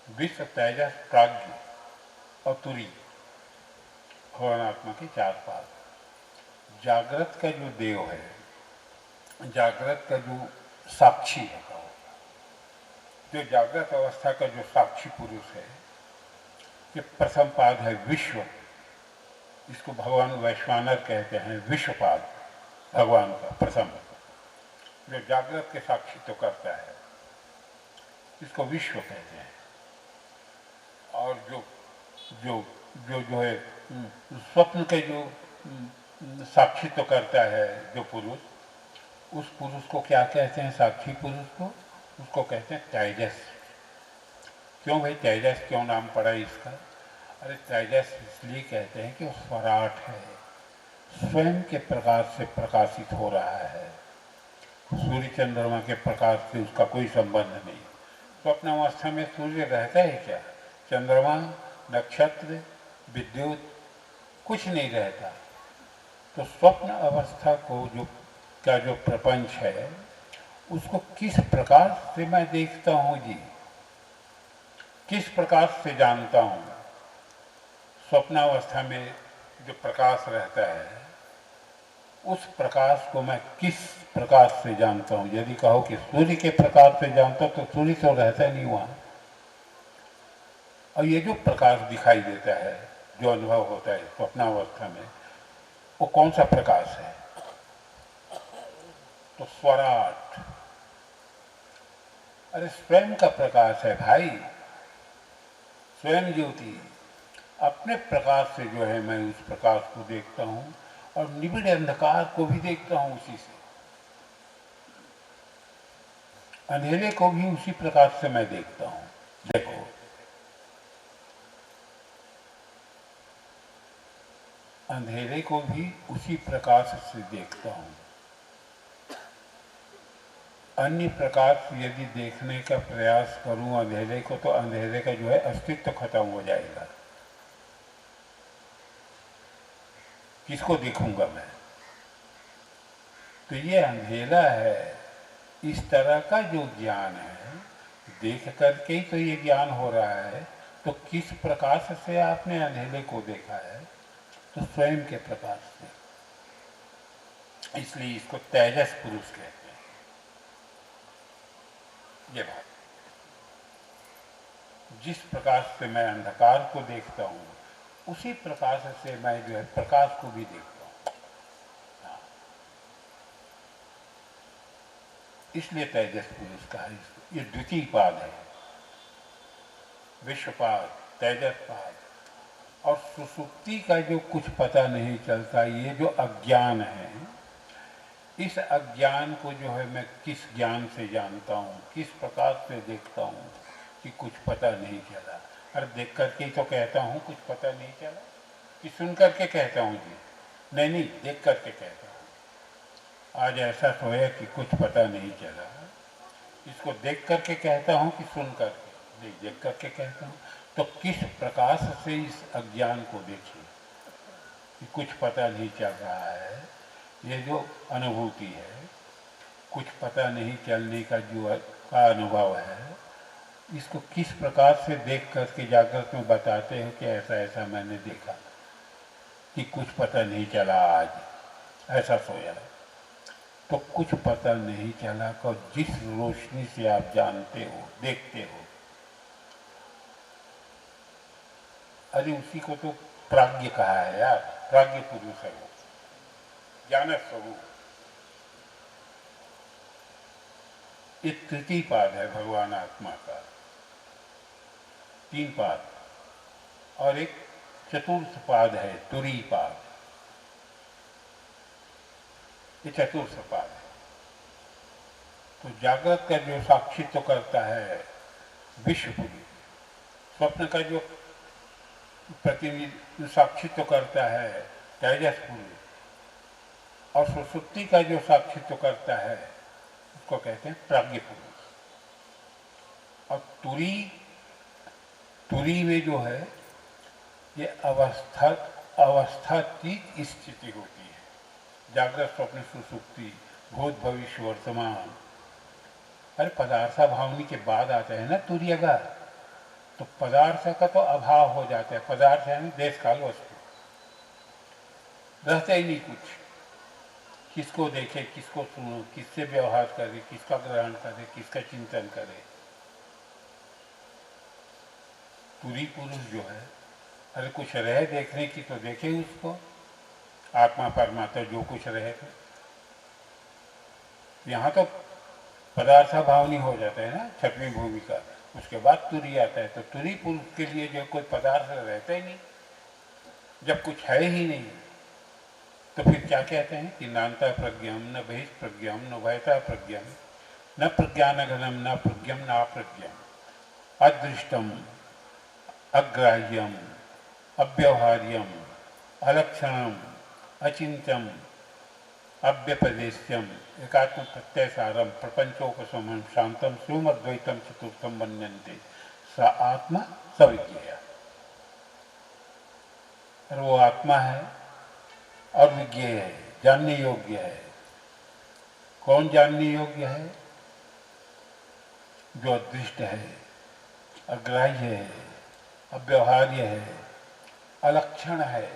विश्व, तेजस, प्राज्ञ और तुरी, भगवान आत्मा के चार पाद। जागृत का जो देव है, जागृत का जो साक्षी है, जो जागृत अवस्था का जो साक्षी पुरुष है, ये प्रथम पाद है विश्व। इसको भगवान वैश्वानर कहते हैं, विश्वपाद भगवान का प्रथम, जो जागृत के साक्षी तो करता है। इसको विश्व कहते हैं। और जो जो जो जो है स्वप्न के जो साक्षित्व करता है जो पुरुष, उस पुरुष को क्या कहते हैं? साक्षी पुरुष को, उसको कहते हैं तेजस। क्यों भाई तेजस क्यों नाम पड़ा इसका? अरे तेजस इसलिए कहते हैं कि वो स्वराट है, स्वयं के प्रकाश से प्रकाशित हो रहा है। सूर्य चंद्रमा के प्रकाश से उसका कोई संबंध नहीं। स्वप्न अवस्था में सूर्य रहता है क्या? चंद्रमा, नक्षत्र, विद्युत कुछ नहीं रहता। तो स्वप्न अवस्था को जो प्रपंच है, उसको किस प्रकार से मैं देखता हूँ जी, किस प्रकार से जानता हूँ? स्वप्नावस्था में जो प्रकाश रहता है, उस प्रकाश को मैं किस प्रकार से जानता हूँ? यदि कहो कि सूर्य के प्रकाश से जानता हूँ, तो सूर्य तो रहता नहीं वहाँ। और ये जो प्रकाश दिखाई देता है, जो अनुभव होता है स्वप्नावस्था में, वो कौन सा प्रकाश है? तो स्वराट। अरे स्वयं का प्रकाश है भाई, स्वयं ज्योति। अपने प्रकाश से जो है मैं उस प्रकाश को देखता हूँ, और निबिड़ अंधकार को भी देखता हूँ उसी से। अंधेरे को भी उसी प्रकाश से मैं देखता हूँ। देखो, अंधेरे को भी उसी प्रकाश से देखता हूँ। अन्य प्रकार से यदि देखने का प्रयास करूं अंधेरे को, तो अंधेरे का जो है अस्तित्व खत्म हो जाएगा। किसको देखूंगा मैं? तो ये अंधेरा है। इस तरह का जो ज्ञान है, देख करके ही तो ये ज्ञान हो रहा है। तो किस प्रकाश से आपने अंधेरे को देखा है? तो स्वयं के प्रकाश से। इसलिए इसको तेजस पुरुष कहते हैं। ये बात, जिस प्रकाश से मैं अंधकार को देखता हूँ, उसी प्रकाश से मैं जो है प्रकाश को भी देखता हूँ। हाँ। इसलिए तेजस पुरुष का है। ये द्वितीय पाद है, विश्वपाद, तेजस पाद। और सुसुप्ति का जो कुछ पता नहीं चलता, ये जो अज्ञान है, इस अज्ञान को जो है मैं किस ज्ञान से जानता हूँ, किस प्रकार से देखता हूँ कि कुछ पता नहीं चला। अरे देख करके ही तो कहता हूँ कुछ पता नहीं चला, कि सुन करके कहता हूँ जी? नहीं, देख करके कहता हूँ। आज ऐसा सोया कि कुछ पता नहीं चला, इसको देख करके कहता हूँ कि सुन करके? नहीं, देख करके कहता हूँ। तो किस प्रकाश से इस अज्ञान को देखिए कि कुछ पता नहीं चल रहा है। ये जो अनुभूति है, कुछ पता नहीं चलने का जो का अनुभव है, इसको किस प्रकार से देख करके जागृत में बताते हो कि ऐसा ऐसा मैंने देखा कि कुछ पता नहीं चला, आज ऐसा सोया। तो कुछ पता नहीं चला को जिस रोशनी से आप जानते हो, देखते हो, अरे उसी को तो प्राज्ञ कहा है यार। प्राज्ञ पुरुष है वो, ज्ञान स्वरूप। ये तृतीय पाद है भगवान आत्मा का। 3 पाद और एक चतुर्थ पाद है, तुरीय पाद। ये चतुर्थ पाद है। तो जागृत का जो साक्षित्व करता है विश्व पुरुष, स्वप्न का जो प्रतिनिधि साक्षित्व करता है तेजस पुरुष, और सुसुप्ति का जो साक्षित्व करता है उसको कहते हैं प्राज्ञ पुरुष। और तुरी में जो है ये अवस्थातीत स्थिति होती है। जागृत, स्वप्न, सुसुप्ति, भूत, भविष्य, वर्तमान। अरे पदार्थ भावनी के बाद आता है ना तुरीयगा, तो पदार्थ का तो अभाव हो जाता है। पदार्थ है ना देश काल वस्तु, रहता ही नहीं कुछ। किसको देखे, किसको सुनो, किससे व्यवहार करे, किसका ग्रहण करे, किसका चिंतन करे। तुरी पुरुष जो है, अरे कुछ रहे देखने की तो देखे उसको, आत्मा परमात्मा जो कुछ रहे थे। यहाँ तो पदार्था भावनी हो जाता है ना छठवीं भूमि का, उसके बाद तुरी आता है। तो तुरी पुरुष के लिए जो कोई पदार्थ रहता ही नहीं, जब कुछ है ही नहीं, तो फिर क्या कहते हैं कि नान्ता प्रज्ञम न बहिष्प्रज्ञम न भयता प्रज्ञम न प्रज्ञानघनम न प्रज्ञम न अप्रज्ञम अदृष्टम अग्राह्यम अव्यवहार्यम अलक्षणम अचिंत्यम अव्यपदेश्यम एकात्म प्रत्ययसारम प्रपंचोपशमम शांतम शिवमद्वैतम चतुर्थम मन्यन्ते स आत्मा सविज्ञेय। और वो आत्मा है और विज्ञेय है, जानने योग्य है। कौन जानने योग्य है? जो अदृष्ट है, अग्राह्य है, अव्यवहार्य है, अलक्षण है।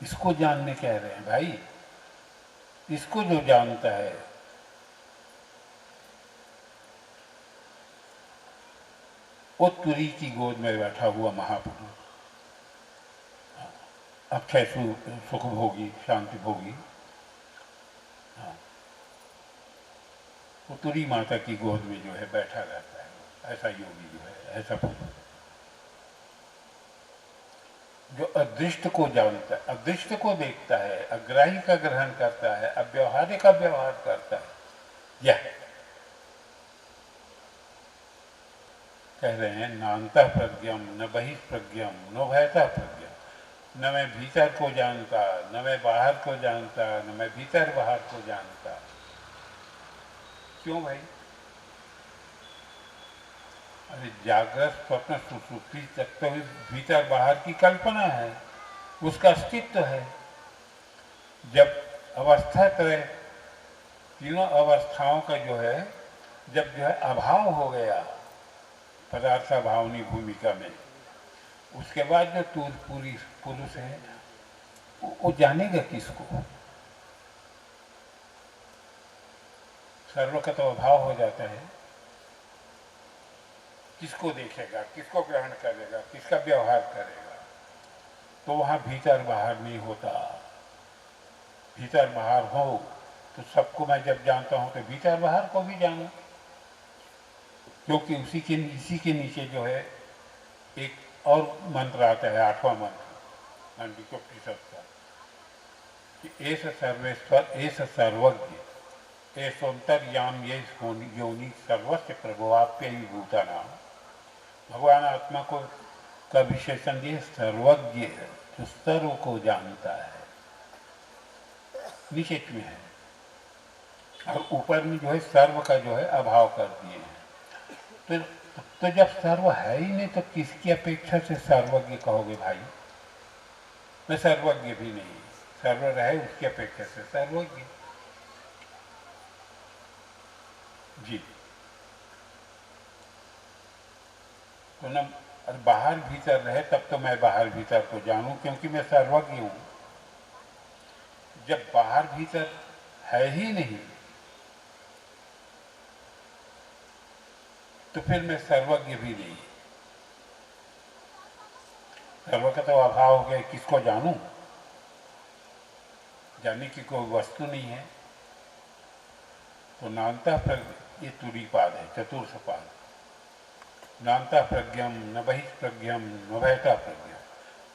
इसको जानने कह रहे हैं भाई। इसको जो जानता है वो तुरी की गोद में बैठा हुआ महापुरुष, अक्षय सुख भोगी, शांति भोगी, वो तुरी माता की गोद में जो है बैठा रहता है। ऐसा योगी जो है, ऐसा पुरुष जो अदृष्ट को जानता है, अदृष्ट को देखता है, अग्राही का ग्रहण करता है, अव्यवहार्य का व्यवहार करता है। यह कह रहे हैं नान्ता प्रज्ञम न बहिष्प्रज्ञम न भयता प्रज्ञम। न मैं भीतर को जानता, न मैं बाहर को जानता, न मैं भीतर बाहर को जानता। क्यों भाई? अरे जागृत स्वप्न सुसुप्ति तक तो भीतर बाहर की कल्पना है, उसका अस्तित्व है। जब अवस्था त्रय, तीनों अवस्थाओं का जो है, जब जो है अभाव हो गया पदार्थ भावनी भूमिका में, उसके बाद जो तू पूरी पुरुष है वो जानेगा किसको? सर्व का तो अभाव हो जाता है। किसको देखेगा, किसको ग्रहण करेगा, किसका व्यवहार करेगा? तो वहाँ भीतर बाहर नहीं होता। भीतर बाहर हो तो सबको मैं जब जानता हूँ तो भीतर बाहर को भी जानूं, क्योंकि इसी के नीचे जो है एक और मंत्र आता है, 8वां मंत्र मंडिकोपनिषद का, कि एस सर्वेश्वर एस सर्वज्ञ एसोन्तर्याम ये योनि सर्वस्य प्रभुवाप्य ही भूतानाम। भगवान आत्मा को का विशेषण दिए सर्वज्ञ, जो सर्व को जानता है। नीचे में है और ऊपर में जो है सर्व का जो है अभाव कर दिए हैं। तो जब सर्व है ही नहीं तो किसकी अपेक्षा से सर्वज्ञ कहोगे भाई? मैं सर्वज्ञ भी नहीं, सर्व रहे उसकी अपेक्षा से सर्वज्ञ। जी तो न बाहर भीतर रहे तब तो मैं बाहर भीतर को जानूं, क्योंकि मैं सर्वज्ञ हूं। जब बाहर भीतर है ही नहीं तो फिर मैं सर्वज्ञ भी नहीं। सर्व का तो अभाव हो गया, किसको जानूं? जानने की कोई वस्तु नहीं है। तो नान्ता प्रज्ञ, ये तुरी पाद है, चतुर्थ पाद। नान्ता प्रज्ञम न बहिष्प्रज्ञम न भयता प्रज्ञम।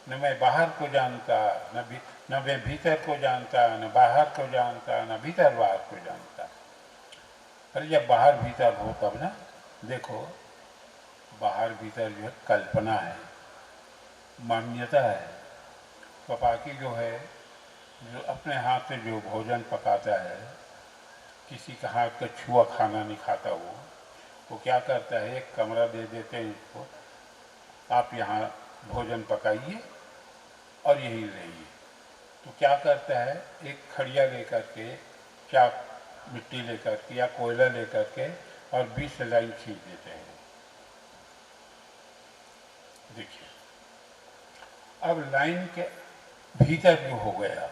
न मैं बाहर को जानता, न मैं भीतर को जानता, न बाहर को जानता, न भीतर बाहर को जानता। अरे जब बाहर भीतर हो तब ना। देखो बाहर भीतर जो है कल्पना है, मान्यता है। पपाकी जो है, जो अपने हाथ से जो भोजन पकाता है, किसी का हाथ का छुआ खाना नहीं खाता वो क्या करता है, एक कमरा दे देते हैं उसको, आप यहाँ भोजन पकाइए और यहीं रहिए। तो क्या करता है, एक खड़िया लेकर के, चाक मिट्टी लेकर के या कोयला लेकर के और 20 लाइन खींच देते हैं। देखिए अब लाइन के भीतर जो हो गया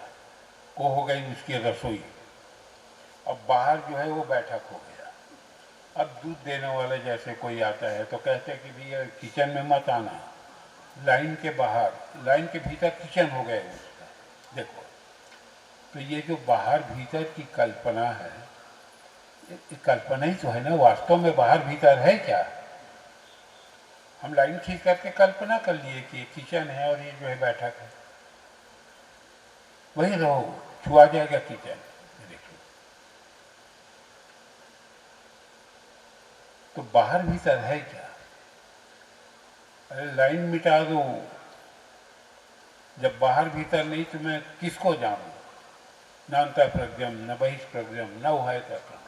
वो हो गई उसकी रसोई। अब बाहर जो है वो बैठक हो गया। अब दूध देने वाले जैसे कोई आता है तो कहते हैं कि भैया किचन में मत आना, लाइन के बाहर, लाइन के भीतर किचन हो गया उसका। देखो तो ये जो बाहर भीतर की कल्पना है ये कल्पना ही तो है ना, वास्तव में बाहर भीतर है क्या? हम लाइन खींच करके कल्पना कर लिए कि ये किचन है और ये जो है बैठक है, वही रहो, छुआ जाएगा किचन। देखिए, तो बाहर भीतर है क्या? अरे लाइन मिटा दो, जब बाहर भीतर नहीं तो मैं किसको जानूं? न अंतर प्रज्ञम न बहिष्प्रज्ञम न उभयतर प्रज्ञम।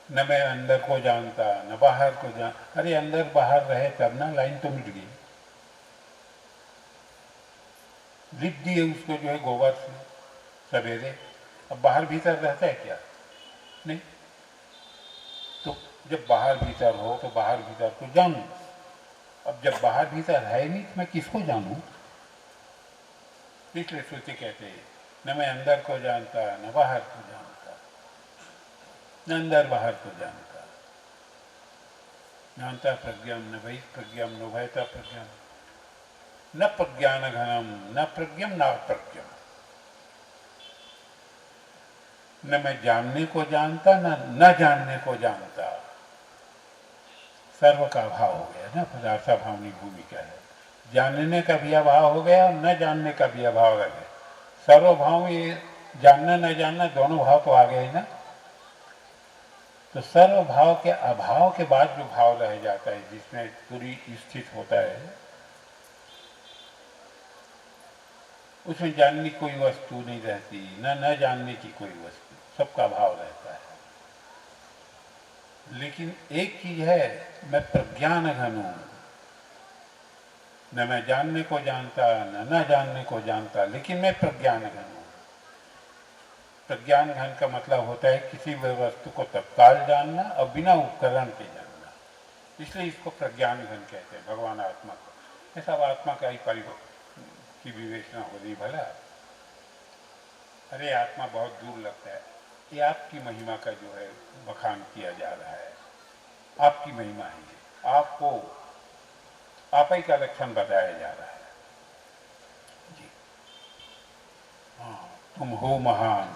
न मैं अंदर को जानता न बाहर को जान। अरे अंदर बाहर रहे तब ना, लाइन तो मिट गई। लिख दिए उसको जो है गोबर से सवेरे, अब बाहर भीतर रहता है क्या? नहीं। तो जब बाहर भीतर हो तो बाहर भीतर को जानूं। अब जब बाहर भीतर है नहीं तो मैं किसको जानूं? इसलिए श्रुति कहते हैं न मैं अंदर को जानता न बाहर को जानता, न अंदर बाहर को जानता, न अंतर प्रज्ञम न बहिष्प्रज्ञम न उभयतर प्रज्ञम न प्रज्ञान घनम न प्रज्ञम न अप्रज्ञम। न मैं जानने को जानता न जानने को जानता। सर्व का अभाव हो गया ना, पदार्था भावनी भूमिका है। जानने का भी अभाव हो गया और न जानने का भी अभाव है। सर्वभाव, ये जानना न जानना दोनों भाव तो आ गए ना। तो सर्व भाव के अभाव के बाद जो भाव रह जाता है जिसमें पूरी स्थित होता है, उसमें जानने की कोई वस्तु नहीं रहती, न जानने की कोई वस्तु, सबका भाव रहता है। लेकिन एक चीज है, मैं प्रज्ञान घन हूं, न मैं जानने को जानता न जानने को जानता, लेकिन मैं प्रज्ञान घन हूं। प्रज्ञान घन का मतलब होता है किसी भी वस्तु को तत्काल जानना और बिना उपकरण के जानना, इसलिए इसको प्रज्ञान घन कहते हैं। भगवान आत्मा को, ये सब आत्मा का ही की विवेचना हो रही भला। अरे आत्मा बहुत दूर लगता है, ये आपकी महिमा का जो है बखान किया जा रहा है। आपकी महिमा है, आपको आप ही का लक्षण बताया जा रहा है जी। हाँ, तुम हो महान,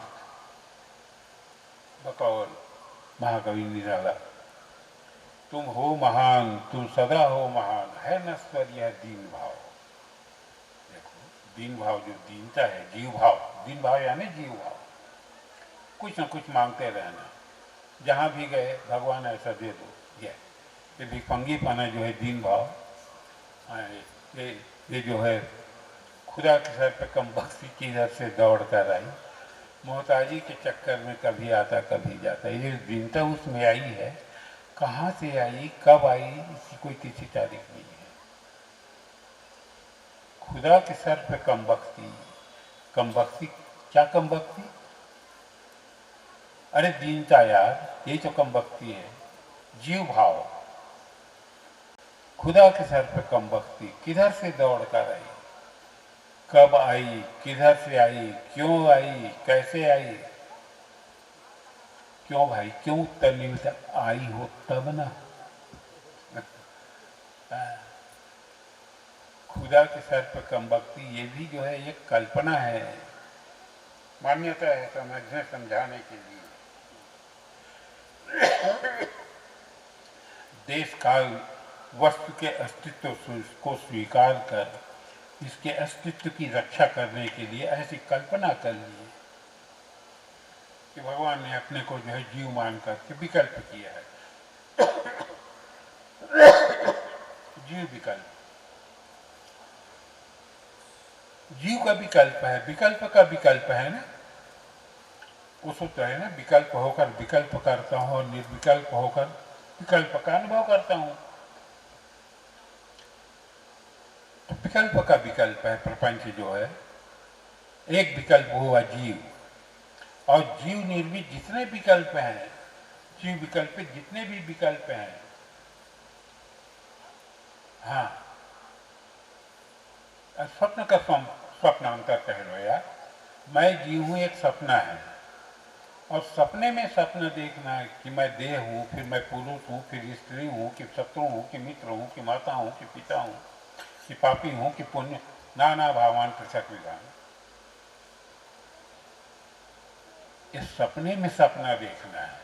बकौल महाकवि निराला, तुम हो महान, तुम सदा हो महान, है नश्वर यह दीन भाव। देखो, दीन भाव जो दीनता है, जीव भाव, दीन भाव यानी जीव भाव, कुछ न कुछ मांगते रहना। जहाँ भी गए भगवान ऐसा दे दो, ये भिखमंगी पाना जो है दीन भाव। ये जो है खुदा के सर पे कम बख्शी की इधर से दौड़ कर आई, मोहताजी के चक्कर में कभी आता कभी जाता। ये दीनता उसमें आई है, कहाँ से आई कब आई इसकी कोई तिथि तारीख नहीं है। खुदा के सर पे कम बख्शी क्या कम बख्शी? अरे दीनता यार, यही तो कम बख्शी है, जीव भाव। खुदा के सर पे कम बख्शी, किधर से दौड़ कर आई, कब आई, किधर से आई, क्यों आई, कैसे आई? क्यों भाई, क्यों उत्तर नहीं मिलता? आई हो तब ना। खुदा के सर पर कम बख्शी, ये भी जो है एक कल्पना है, मान्यता है समझने समझाने के लिए। देश काल वस्तु के अस्तित्व को स्वीकार कर इसके अस्तित्व की रक्षा करने के लिए ऐसी कल्पना कर ली कि भगवान ने अपने को जो है जीव मान करके विकल्प किया है। जीव विकल्प, जीव का विकल्प है, विकल्प का विकल्प है ना। वो सूत्र है ना, विकल्प होकर विकल्प करता हूं और निर्विकल्प होकर विकल्प का अनुभव करता हूं। तो विकल्प का विकल्प है प्रपंच जो है। एक विकल्प हुआ जीव, और जीव निर्मित जितने विकल्प हैं, जीव विकल्पित जितने भी विकल्प हैं, हाँ, स्वप्न का स्वप्नांतर कह लो यार। मैं जीव हूं, एक सपना है, और सपने में सपना देखना है कि मैं देह हूं, फिर मैं पुरुष हूं, फिर स्त्री हूं, कि शत्रु हूं, कि मित्र हूं, कि माता हूं, कि पिता हूं, कि पापी हूं, कि पुण्य, नाना भावान पृथक विधान। इस सपने में सपना देखना है।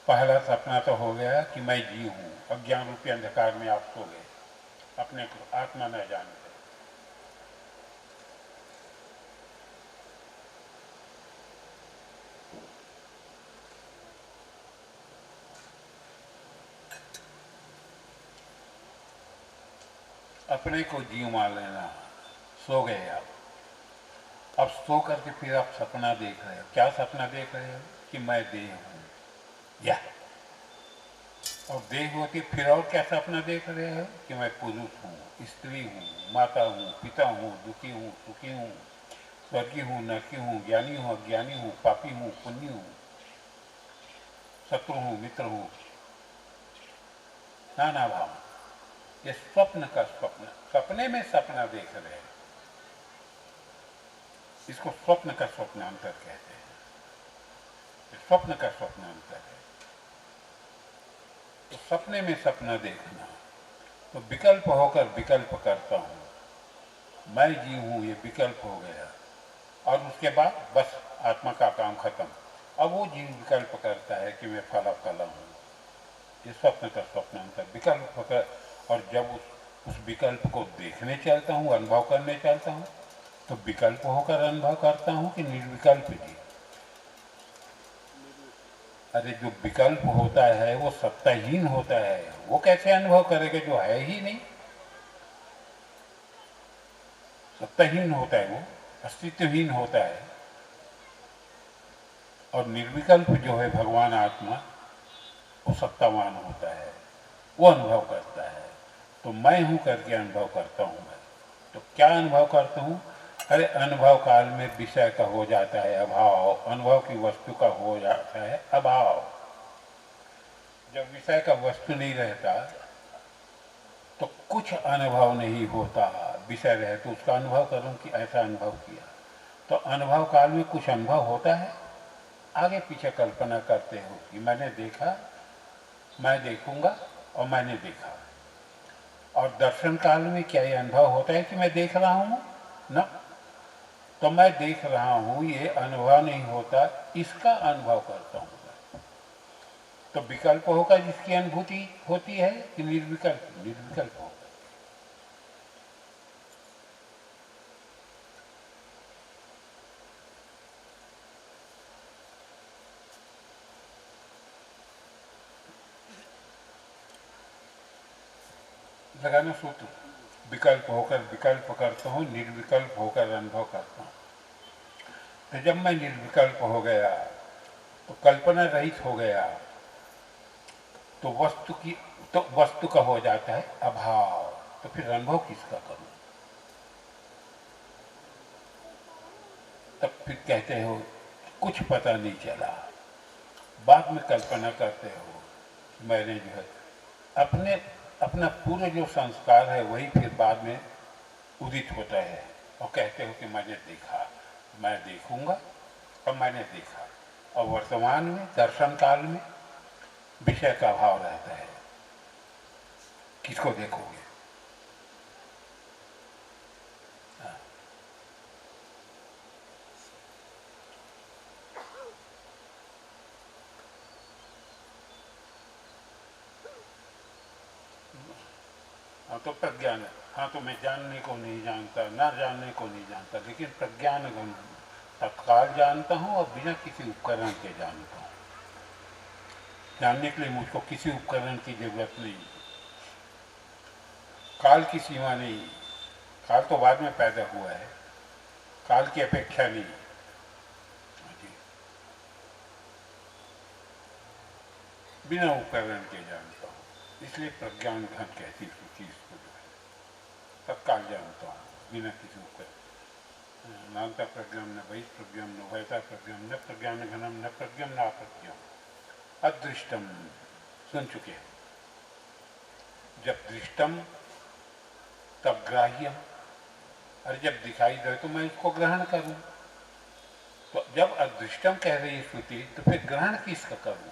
पहला सपना तो हो गया कि मैं जी हूँ, अज्ञान रूपी अंधकार में आप सो गए, अपने को आत्मा न जानते। अपने को जीव मान लेना, सो गए आप। अब सो करके फिर आप सपना देख रहे हो। क्या सपना देख रहे हो? कि मैं देह हूँ, या और देह होती। फिर और क्या सपना देख रहे हो? कि मैं पुरुष हूँ, स्त्री हूँ, माता हूँ, पिता हूँ, दुखी हूँ, सुखी हूँ, स्वर्गीय हूँ, नरकी हूँ, ज्ञानी हूँ, अज्ञानी हूँ, पापी हूँ, पुण्य हूँ, शत्रु हूँ, मित्र हूँ, नाना भाव। ये स्वप्न का स्वप्न, सपने में सपना देख रहे हैं, इसको स्वप्न का स्वप्नांतर कहते हैं। स्वप्न का स्वप्नांतर है। तो सपने में सपना देखना, तो विकल्प होकर विकल्प करता हूँ, मैं जी हूँ, ये विकल्प हो गया। और उसके बाद बस आत्मा का काम खत्म। अब वो जीव विकल्प करता है कि मैं फला फला हूँ। ये स्वप्न का स्वप्नांतर विकल्प होकर। और जब उस विकल्प को देखने चलता हूँ, अनुभव करने चलता हूँ, तो विकल्प होकर अनुभव करता हूँ कि निर्विकल्प जी। अरे जो विकल्प होता है वो सत्ताहीन होता है, वो कैसे अनुभव करेगा जो है ही नहीं? सत्ताहीन होता है, वो अस्तित्वहीन होता है। और निर्विकल्प जो है भगवान आत्मा, वो सत्तावान होता है, वो अनुभव करता है। तो मैं हूं करके अनुभव करता हूं मैं। तो क्या अनुभव करता हूं? अरे अनुभव काल में विषय का हो जाता है अभाव, अनुभव की वस्तु का हो जाता है अभाव। जब विषय का वस्तु नहीं रहता तो कुछ अनुभव नहीं होता। विषय रहे तो उसका अनुभव करूं कि ऐसा अनुभव किया। तो अनुभव काल में कुछ अनुभव होता है, आगे पीछे कल्पना करते हो कि मैंने देखा, मैं देखूंगा और मैंने देखा। और दर्शन काल में क्या ये अनुभव होता है कि मैं देख रहा हूं ना? तो मैं देख रहा हूं ये अनुभव नहीं होता, इसका अनुभव करता हूं मैं। तो विकल्प होगा जिसकी अनुभूति होती है कि निर्विकल्प? निर्विकल्प होगा। लगाना सूत्र, विकल्प होकर विकल्प करता हूँ, निर्विकल्प होकर अनुभव करता हूँ। तो जब मैं निर्विकल्प हो गया तो कल्पना रहित हो गया, तो वस्तु का हो जाता है अभाव। तो फिर अनुभव किसका करूं? तब फिर कहते हो कुछ पता नहीं चला। बाद में कल्पना करते हो मैंने जो है अपने अपना पूरा जो संस्कार है वही फिर बाद में उदित होता है, और कहते हो कि मैंने देखा, मैं देखूंगा और मैंने देखा। और वर्तमान में दर्शन काल में विषय का अभाव रहता है। किसको देखोगे? हाँ तो प्रज्ञान है। हाँ तो मैं जानने को नहीं जानता, ना जानने को नहीं जानता, लेकिन प्रज्ञान तत्काल जानता हूँ और बिना किसी उपकरण के जानता हूँ। जानने के लिए मुझको किसी उपकरण की जरूरत नहीं, काल की सीमा नहीं। काल तो बाद में पैदा हुआ है, काल की अपेक्षा नहीं। बिना उपकरण के जानता हूँ, इसलिए प्रज्ञान घन कहती है चीज को, जो है तत्काल जानता हूँ बिना किसी उपकरण। नान्ता प्रज्ञम न बहिष्प्रज्ञम न वैसा प्रज्ञम न प्रज्ञान घनम न प्रज्ञम न अप्रज्ञम अदृष्टम। सुन चुके हैं। जब दृष्टम तब ग्राह्यम। और जब दिखाई दे तो मैं इसको ग्रहण करूं। तो जब अदृष्टम कह रही है श्रुति, तो फिर ग्रहण किसका करूं?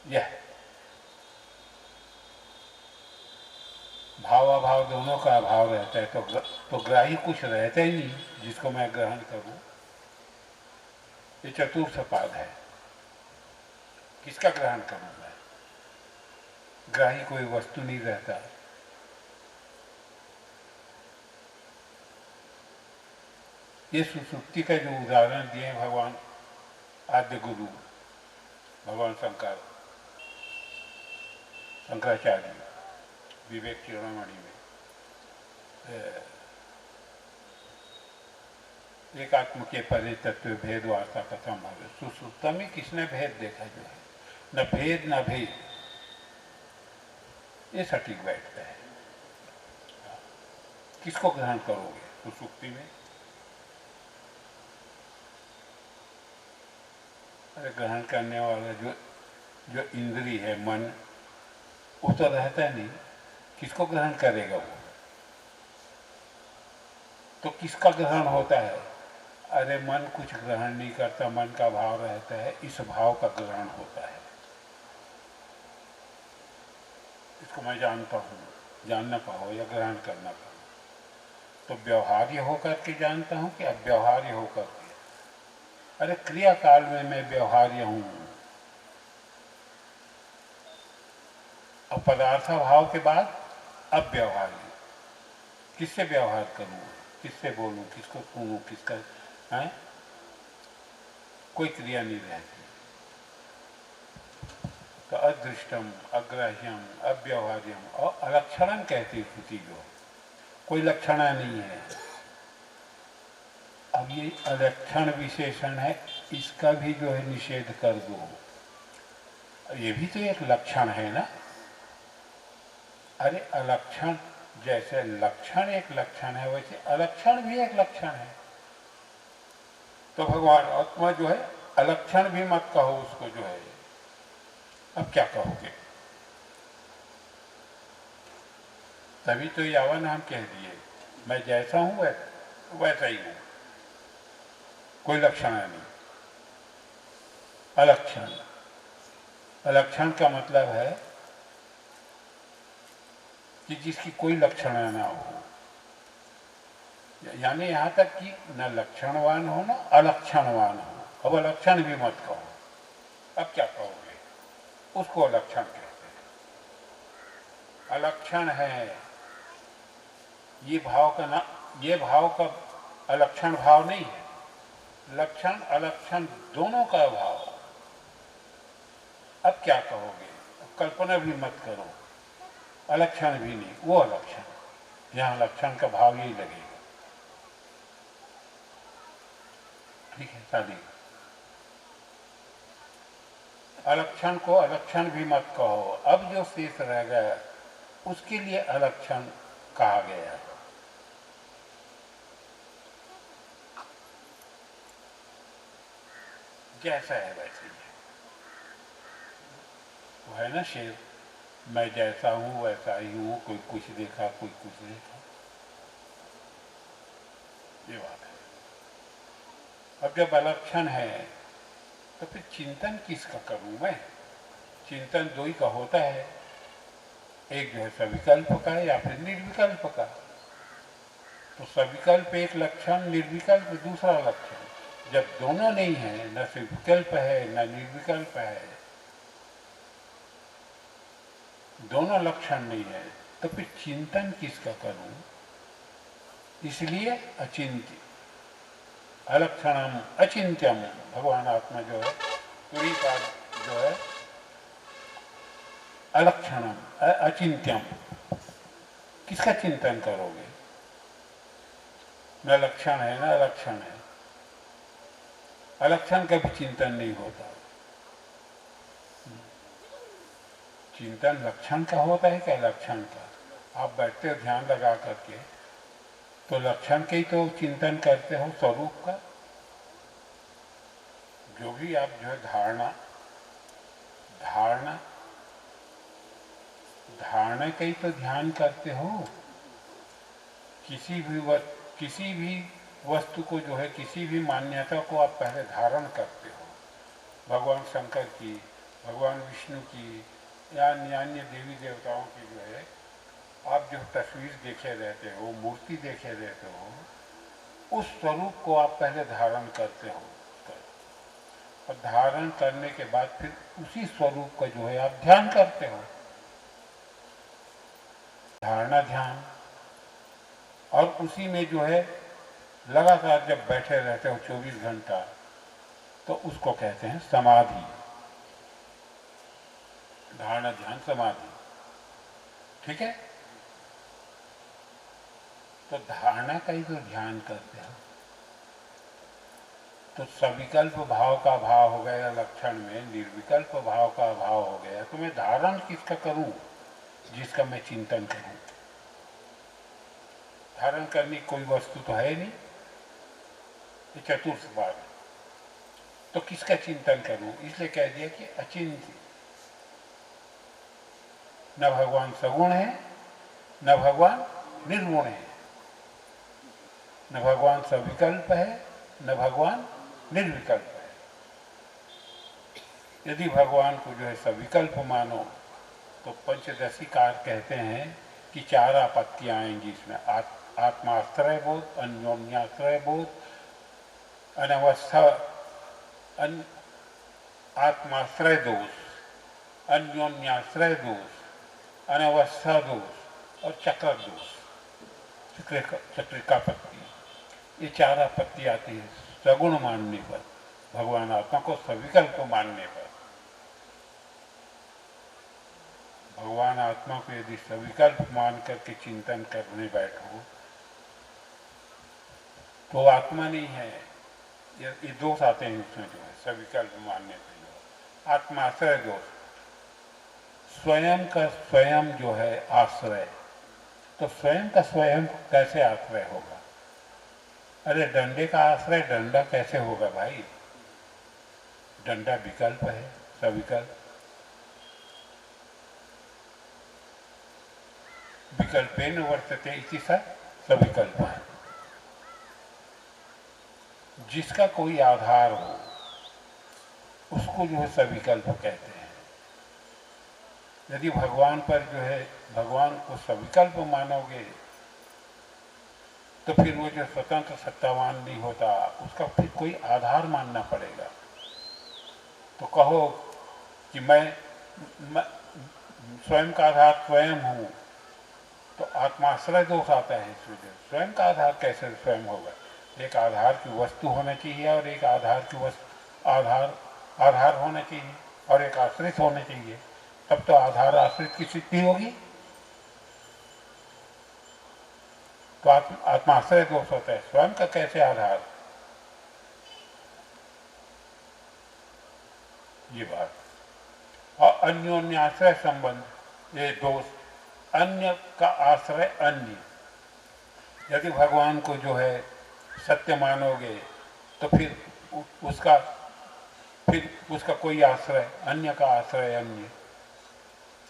यह भाव अभाव दोनों का अभाव रहता है, तो ग्राही कुछ रहता ही नहीं जिसको मैं ग्रहण करूं। ये चतुर्थ पाद है। किसका ग्रहण करूं मैं? ग्राही कोई वस्तु नहीं रहता। ये सुसुप्ति का जो उदाहरण दिए भगवान आद्य गुरु भगवान शंकराचार्य विवेक चूड़ामणि में, एक आत्म के परे तत्व भेद वार्ता कथम भवे। सुसुप्त में किसने भेद देखा जो है? न भेद न भेद, ये सटीक बैठता है। किसको ग्रहण करोगे सुसुप्ति में? अरे ग्रहण करने वाला जो इंद्री है मन, वो तो रहता नहीं। किसको ग्रहण करेगा वो? तो किसका ग्रहण होता है? अरे मन कुछ ग्रहण नहीं करता, मन का भाव रहता है, इस भाव का ग्रहण होता है। इसको मैं जानता हूँ, जानना पाओ या ग्रहण करना पाओ। तो व्यवहार्य होकर के जानता हूँ कि अव्यवहार्य होकर के? अरे क्रिया काल में मैं व्यवहार्य हूँ, और पदार्थ भाव के बाद अव्यवहार्य। किससे व्यवहार करूँ, किससे बोलूँ, किसको सुनूँ, किसका है? कोई क्रिया नहीं रहती। तो अदृष्टम, अग्राह्यम, अव्यवहार्यम और अलक्षणम कहती स्थिति जो कोई लक्षण नहीं है। अब ये अलक्षण विशेषण है, इसका भी जो है निषेध कर दो। ये भी तो एक लक्षण है ना। अरे अलक्षण, जैसे लक्षण एक लक्षण है वैसे अलक्षण भी एक लक्षण है। तो भगवान आत्मा जो है अलक्षण भी मत कहो उसको जो है। अब क्या कहोगे? तभी तो यावन हम कह दिए, मैं जैसा हूं वैसा ही हूं, कोई लक्षण नहीं। अलक्षण, अलक्षण का मतलब है कि जिसकी कोई लक्षण ना हो, यानी यहां तक कि न लक्षणवान हो न अलक्षणवान हो। अब अलक्षण भी मत कहो। अब क्या कहोगे? उसको अलक्षण कहते हैं। अलक्षण है ये भाव का ना, ये भाव का अलक्षण भाव नहीं है। लक्षण अलक्षण दोनों का भाव। अब क्या कहोगे? कल्पना भी मत करो, अलक्षण भी नहीं, वो अलक्षण। यहां लक्षण का भाव यही लगेगा। ठीक है शादी। अलक्षण को अलक्षण भी मत कहो। अब जो शेष रह गया उसके लिए अलक्षण कहा गया है। जैसा है वैसे ही है। वो है ना शेर, मैं जैसा हूं वैसा ही हूं, कोई कुछ देखा कोई कुछ देखा, ये बात है। अब जब अलक्षण है तो फिर चिंतन किसका करूं मैं? चिंतन दो ही का होता है, एक जो है सविकल्प का या फिर निर्विकल्प का। तो सविकल्प एक लक्षण, निर्विकल्प दूसरा लक्षण। जब दोनों नहीं है, न सविकल्प है न निर्विकल्प है, दोनों लक्षण नहीं है, तो फिर चिंतन किसका करूं? इसलिए अचिंत्य, अलक्षणम अचिंत्यम, भगवान आत्मा जो है पूरी का जो है अलक्षणम अचिंत्यम। किसका चिंतन करोगे? न लक्षण है न अलक्षण है। अलक्षण का भी चिंतन नहीं होता। चिंतन लक्षण का होता है क्या? लक्षण का। आप बैठते हो ध्यान लगा करके तो लक्षण के ही तो चिंतन करते हो, स्वरूप का। जो भी आप जो है धारणा धारणा धारणा का ही तो ध्यान करते हो। किसी भी वस्तु को जो है, किसी भी मान्यता को आप पहले धारण करते हो। भगवान शंकर की, भगवान विष्णु की या अन्य देवी देवताओं की जो है आप जो तस्वीर देखे रहते हो, मूर्ति देखे रहते हो, उस स्वरूप को आप पहले धारण करते हो। और धारण करने के बाद फिर उसी स्वरूप का जो है आप ध्यान करते हो, धारणा ध्यान। और उसी में जो है लगातार जब बैठे रहते हो 24 घंटा, तो उसको कहते हैं समाधि, धारणा ध्यान समाधि। ठीक है। तो धारणा का ही तो ध्यान करते हो, तो सविकल्प भाव का भाव हो गया लक्षण में, निर्विकल्प भाव का भाव हो गया, तो मैं धारण किसका करूं? जिसका मैं चिंतन करूं। धारण करने की कोई वस्तु तो है नहीं, ये चतुर्थ बात। तो किसका चिंतन करूं? इसलिए कह दिया कि अचिंत्य। न भगवान सगुण है, न भगवान निर्गुण है, न भगवान सविकल्प है, न भगवान निर्विकल्प है। यदि भगवान को जो है सविकल्प मानो, तो पंचदशीकार कहते हैं कि चार आपत्तियां आएंगी इसमें। आत्माश्रय बोध, अन्योन्याश्रय बोध, अनवस्था, आत्माश्रय दोष, अन्योन्याश्रय दोष, अनवस्था दोष और चक्र दोष, चक्रिकापत्ति। ये चार आपत्ति आती है सगुण मानने पर, भगवान आत्मा को सविकल्प मानने पर। भगवान आत्मा को यदि सविकल्प मान करके चिंतन करने बैठो, तो आत्मा नहीं है। ये दोष आते हैं उसमें जो है सविकल्प मानने पर। आत्माश्रय दोष, स्वयं का स्वयं जो है आश्रय, तो स्वयं का स्वयं कैसे आश्रय होगा? अरे डंडे का आश्रय डंडा कैसे होगा भाई? डंडा विकल्प है, सविकल्प। विकल्पेन वर्तते इति स सविकल्प है। जिसका कोई आधार हो उसको जो है सविकल्प कहते हैं। यदि भगवान पर जो है भगवान को सविकल्प मानोगे, तो फिर वो जो स्वतंत्र सत्तावान नहीं होता, उसका फिर कोई आधार मानना पड़ेगा। तो कहो कि मैं स्वयं का आधार स्वयं हूँ, तो आत्माश्रय दोष आता है इसमें। स्वयं का आधार कैसे स्वयं होगा? एक आधार की वस्तु होना चाहिए और एक आधार की वस्तु आधार होना चाहिए और एक आश्रित होना चाहिए, तब तो आधार आश्रित की सिद्धि होगी। तो आत्माश्रय दोष होता है, स्वयं का कैसे आधार? ये बात। और अन्योन्याश्रय संबंध, ये दोष, अन्य का आश्रय अन्य। यदि भगवान को जो है सत्य मानोगे, तो फिर उसका कोई आश्रय, अन्य का आश्रय अन्य,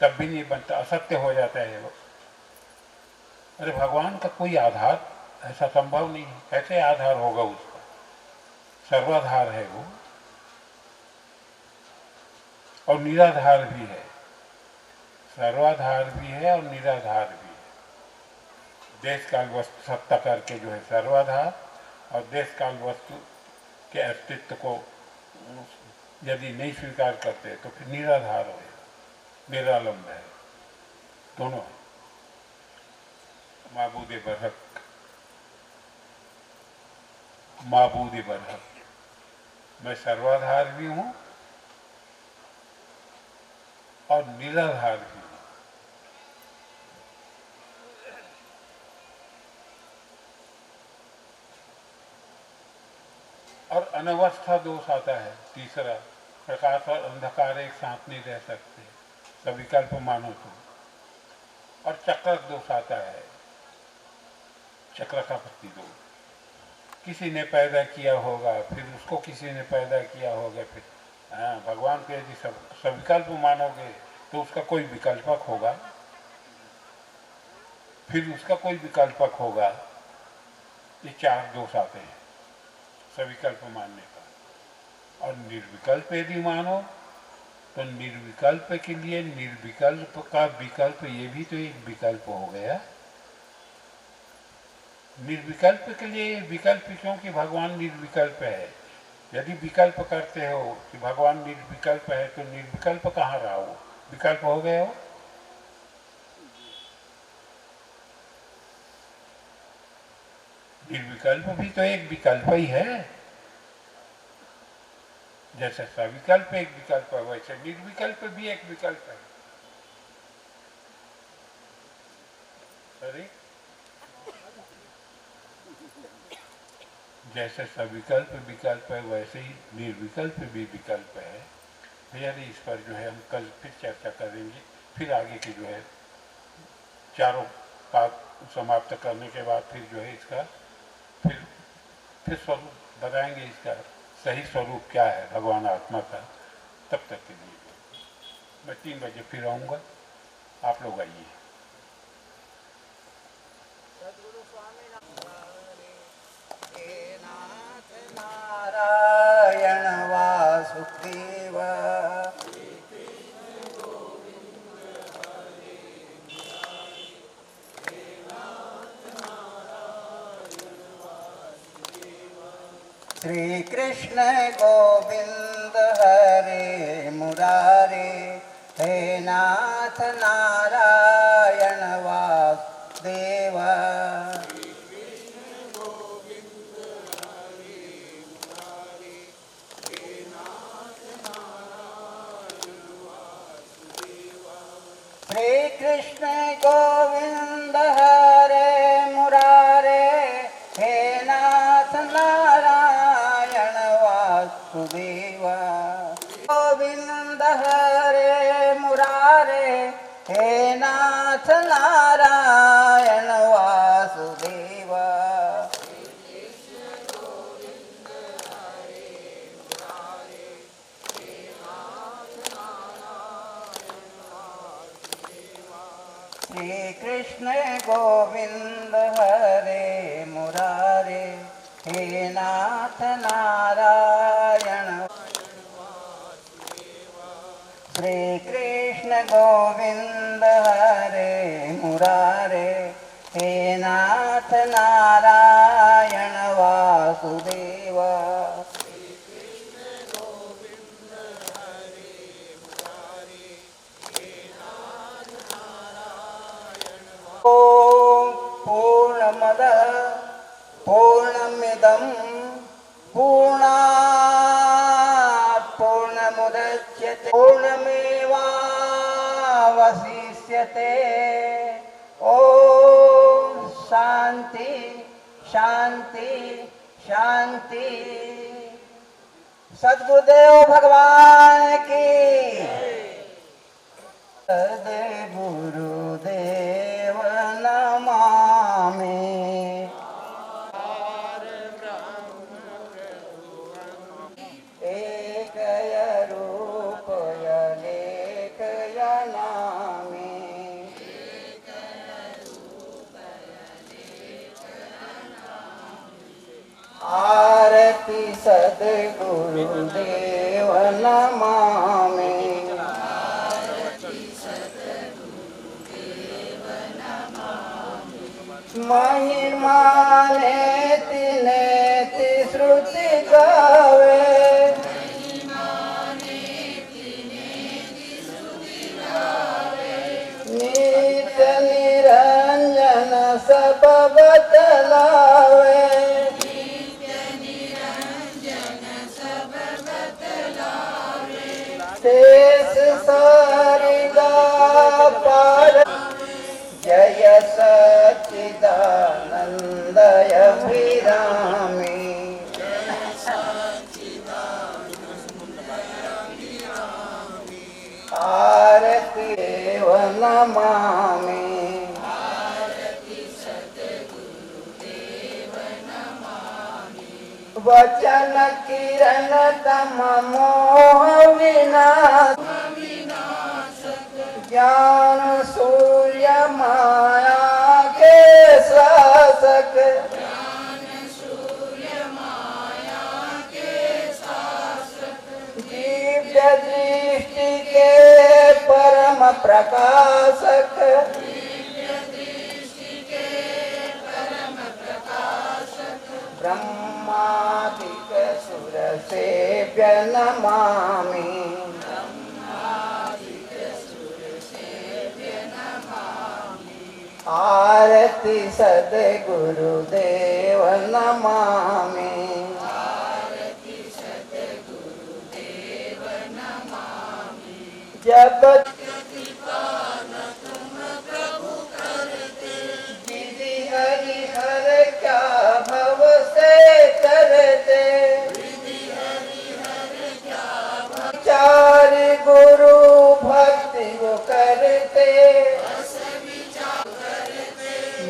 तब भी नहीं बनता, असत्य हो जाता है वो। अरे भगवान का कोई आधार ऐसा संभव नहीं है, कैसे आधार होगा उसका? सर्वाधार है वो और निराधार भी है। सर्वाधार भी है और निराधार भी है। देश काल वस्तु सत्ता करके जो है सर्वाधार, और देश काल वस्तु के अस्तित्व को यदि नहीं स्वीकार करते तो फिर निराधार हो, निरालंब है, दोनों है। माबूदे बरहक, माबूदे बरहक, मैं सर्वाधार भी हूँ और निराधार भी हूँ। और अनवस्था दोष आता है तीसरा, प्रकाश और अंधकार एक साथ नहीं रह सकते, सविकल्प मानो तो। और चक्र दोष आता है, चक्र का पत्ती दोष। किसी ने पैदा किया होगा, फिर उसको किसी ने पैदा किया होगा, फिर भगवान को यदि सविकल्प मानोगे तो उसका कोई विकल्पक होगा, फिर उसका कोई विकल्पक होगा। ये चार दोष आते हैं सविकल्प मानने का। और निर्विकल्प यदि मानो, तो निर्विकल्प के लिए निर्विकल्प का विकल्प, ये भी तो एक विकल्प हो गया। निर्विकल्प के लिए विकल्प, क्योंकि भगवान निर्विकल्प है, यदि विकल्प करते हो कि भगवान निर्विकल्प है तो निर्विकल्प कहाँ रहा वो, विकल्प हो गए हो। निर्विकल्प भी तो एक विकल्प ही है, जैसे सविकल्प एक विकल्प है वैसे निर्विकल्प भी एक विकल्प है। अरे जैसे सविकल्प विकल्प है वैसे ही निर्विकल्प भी विकल्प है। भैया इस पर जो है हम कल फिर चर्चा करेंगे, फिर आगे की जो है चारों पाठ समाप्त करने के बाद फिर जो है इसका फिर स्वरूप बताएंगे, इसका सही स्वरूप क्या है भगवान आत्मा का। तब तक के लिए मैं 3 बजे फिर आऊँगा, आप लोग आइए। नारायण वासुदेव श्री कृष्ण गोविंद हरे मुरारे, हे नाथ नारायण वासुदेव। श्री कृष्ण गोविंद हरे मुरारे, हे नाथ नारायण वासुदेव। गोविंद हरे मुरारे, हे नाथ नारायण वासुदेव। श्री कृष्ण गोविंद हरे मुरारे, हे नाथ नारायण। श्री कृष्ण गोविंद हरे मुरारे, हे नाथ नारायण वासुदेव। ओम पूर्णमदः पूर्णमिदं पूर्णात् पूर्णमुदच्यते पूर्णमेवावशिष्यते। ओम शांति शांति शांति। सद्गुरुदेव भगवान की। गुरुदेव नमामि। एकय रूपय लेखय नामि। आरती सद्गुरुदेव नमामि। महिमा नेति नेति श्रुति गावे। नित्य निरंजन सब बतलावे। शेष सारिगा पार जय सच्चिदानंदय अभिरामी। आरती देव नमामि। वचन किरण तम मोह विनाश। ज्ञान सूर्य माया के शासक। दिव्य दृष्टि के परम प्रकाशक। ब्रह्मादिक सुर सेव्य नमामि आरती सद्गुरुदेव नमामि जब विधि हरिहर क्या भव से करते चार गुरु भक्ति वो करते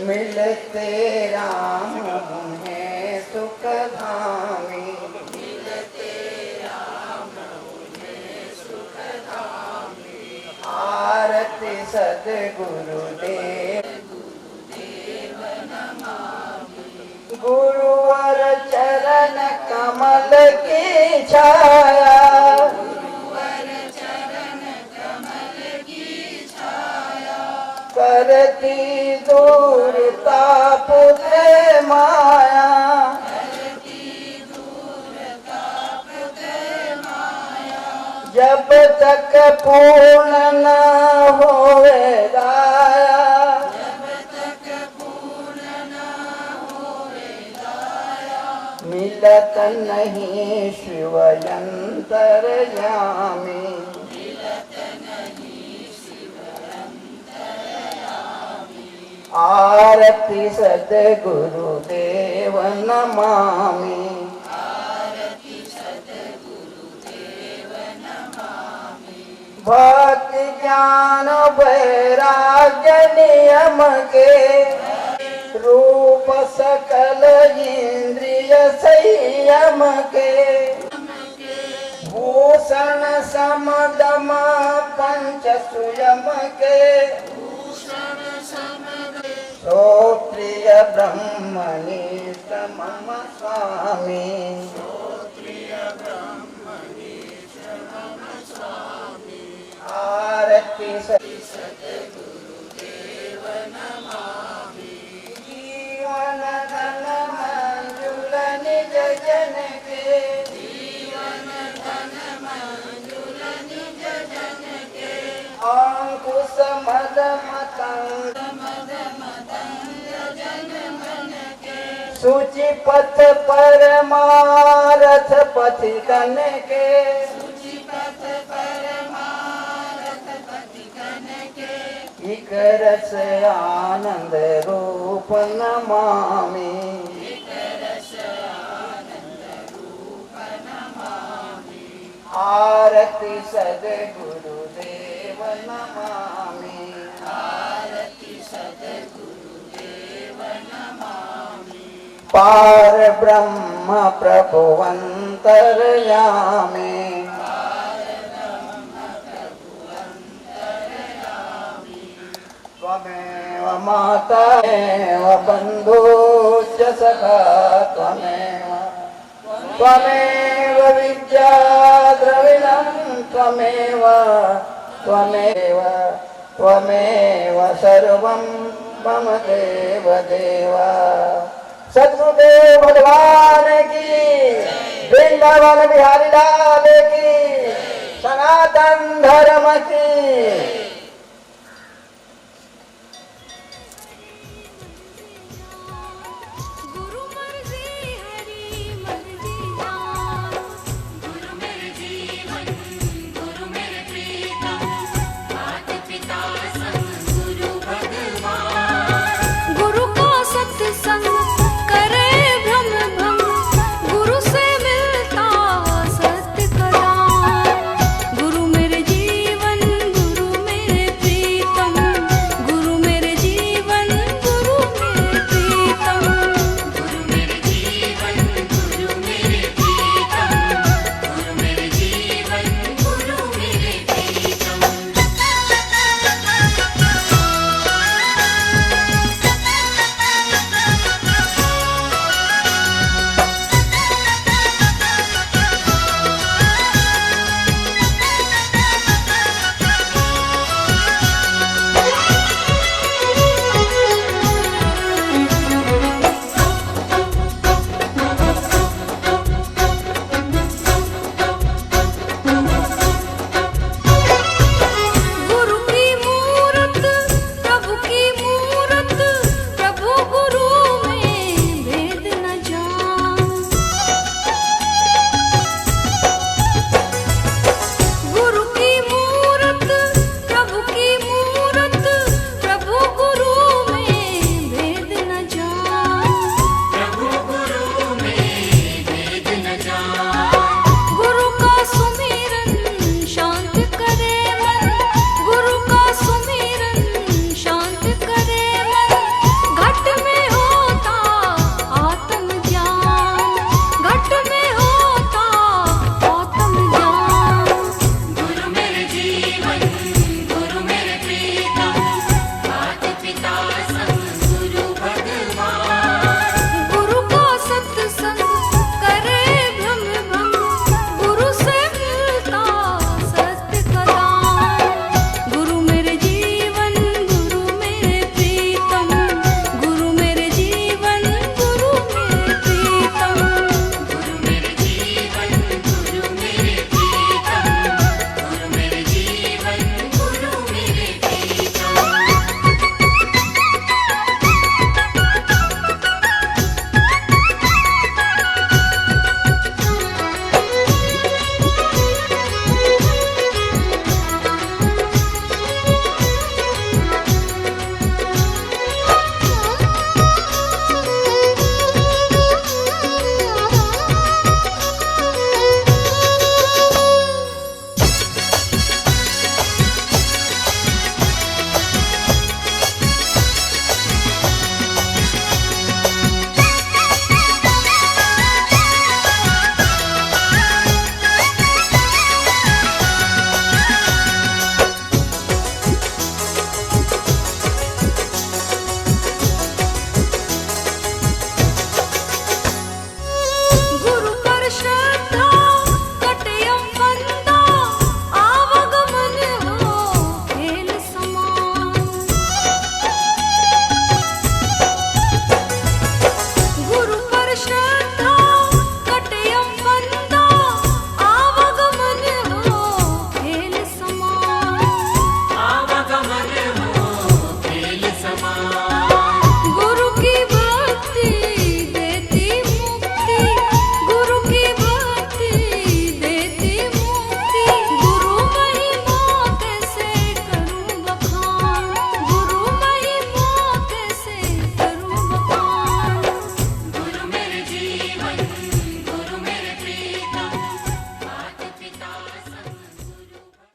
मिलते राम उन्हें सुख धामी आरती सद्गुरुदेव गुरुवर चरण कमल की छाया करती दूर ताप से माया जब तक पूर्ण न होवे दाया मिलत नहीं शिव अंतर्यामी आरती सद्गुरुदेव नमामि भक्ति ज्ञान वैराग्य नियम के रूप सकल इंद्रिय संयम के भूषण समदम पंच सुयम के सो प्रिय ब्रह्मनिष्ठ मम स्वामी आरती जीवन धन मंजुल निज जन के अंकुश मद मतंग सूचि पथ परमारथ पथिकन के इक रस आनंद रूप नमामि आरती सद्गुरुदेव नमामि पार ब्रह्म प्रभुवंतर्यामी त्वमेव माता एव बन्धुश्च सखा त्वमेव विद्या द्रविणं त्वमेव सर्वं मम देव देव सद्गुरुदेव भगवान की वृंदावन बिहारी लाल की सनातन धर्म की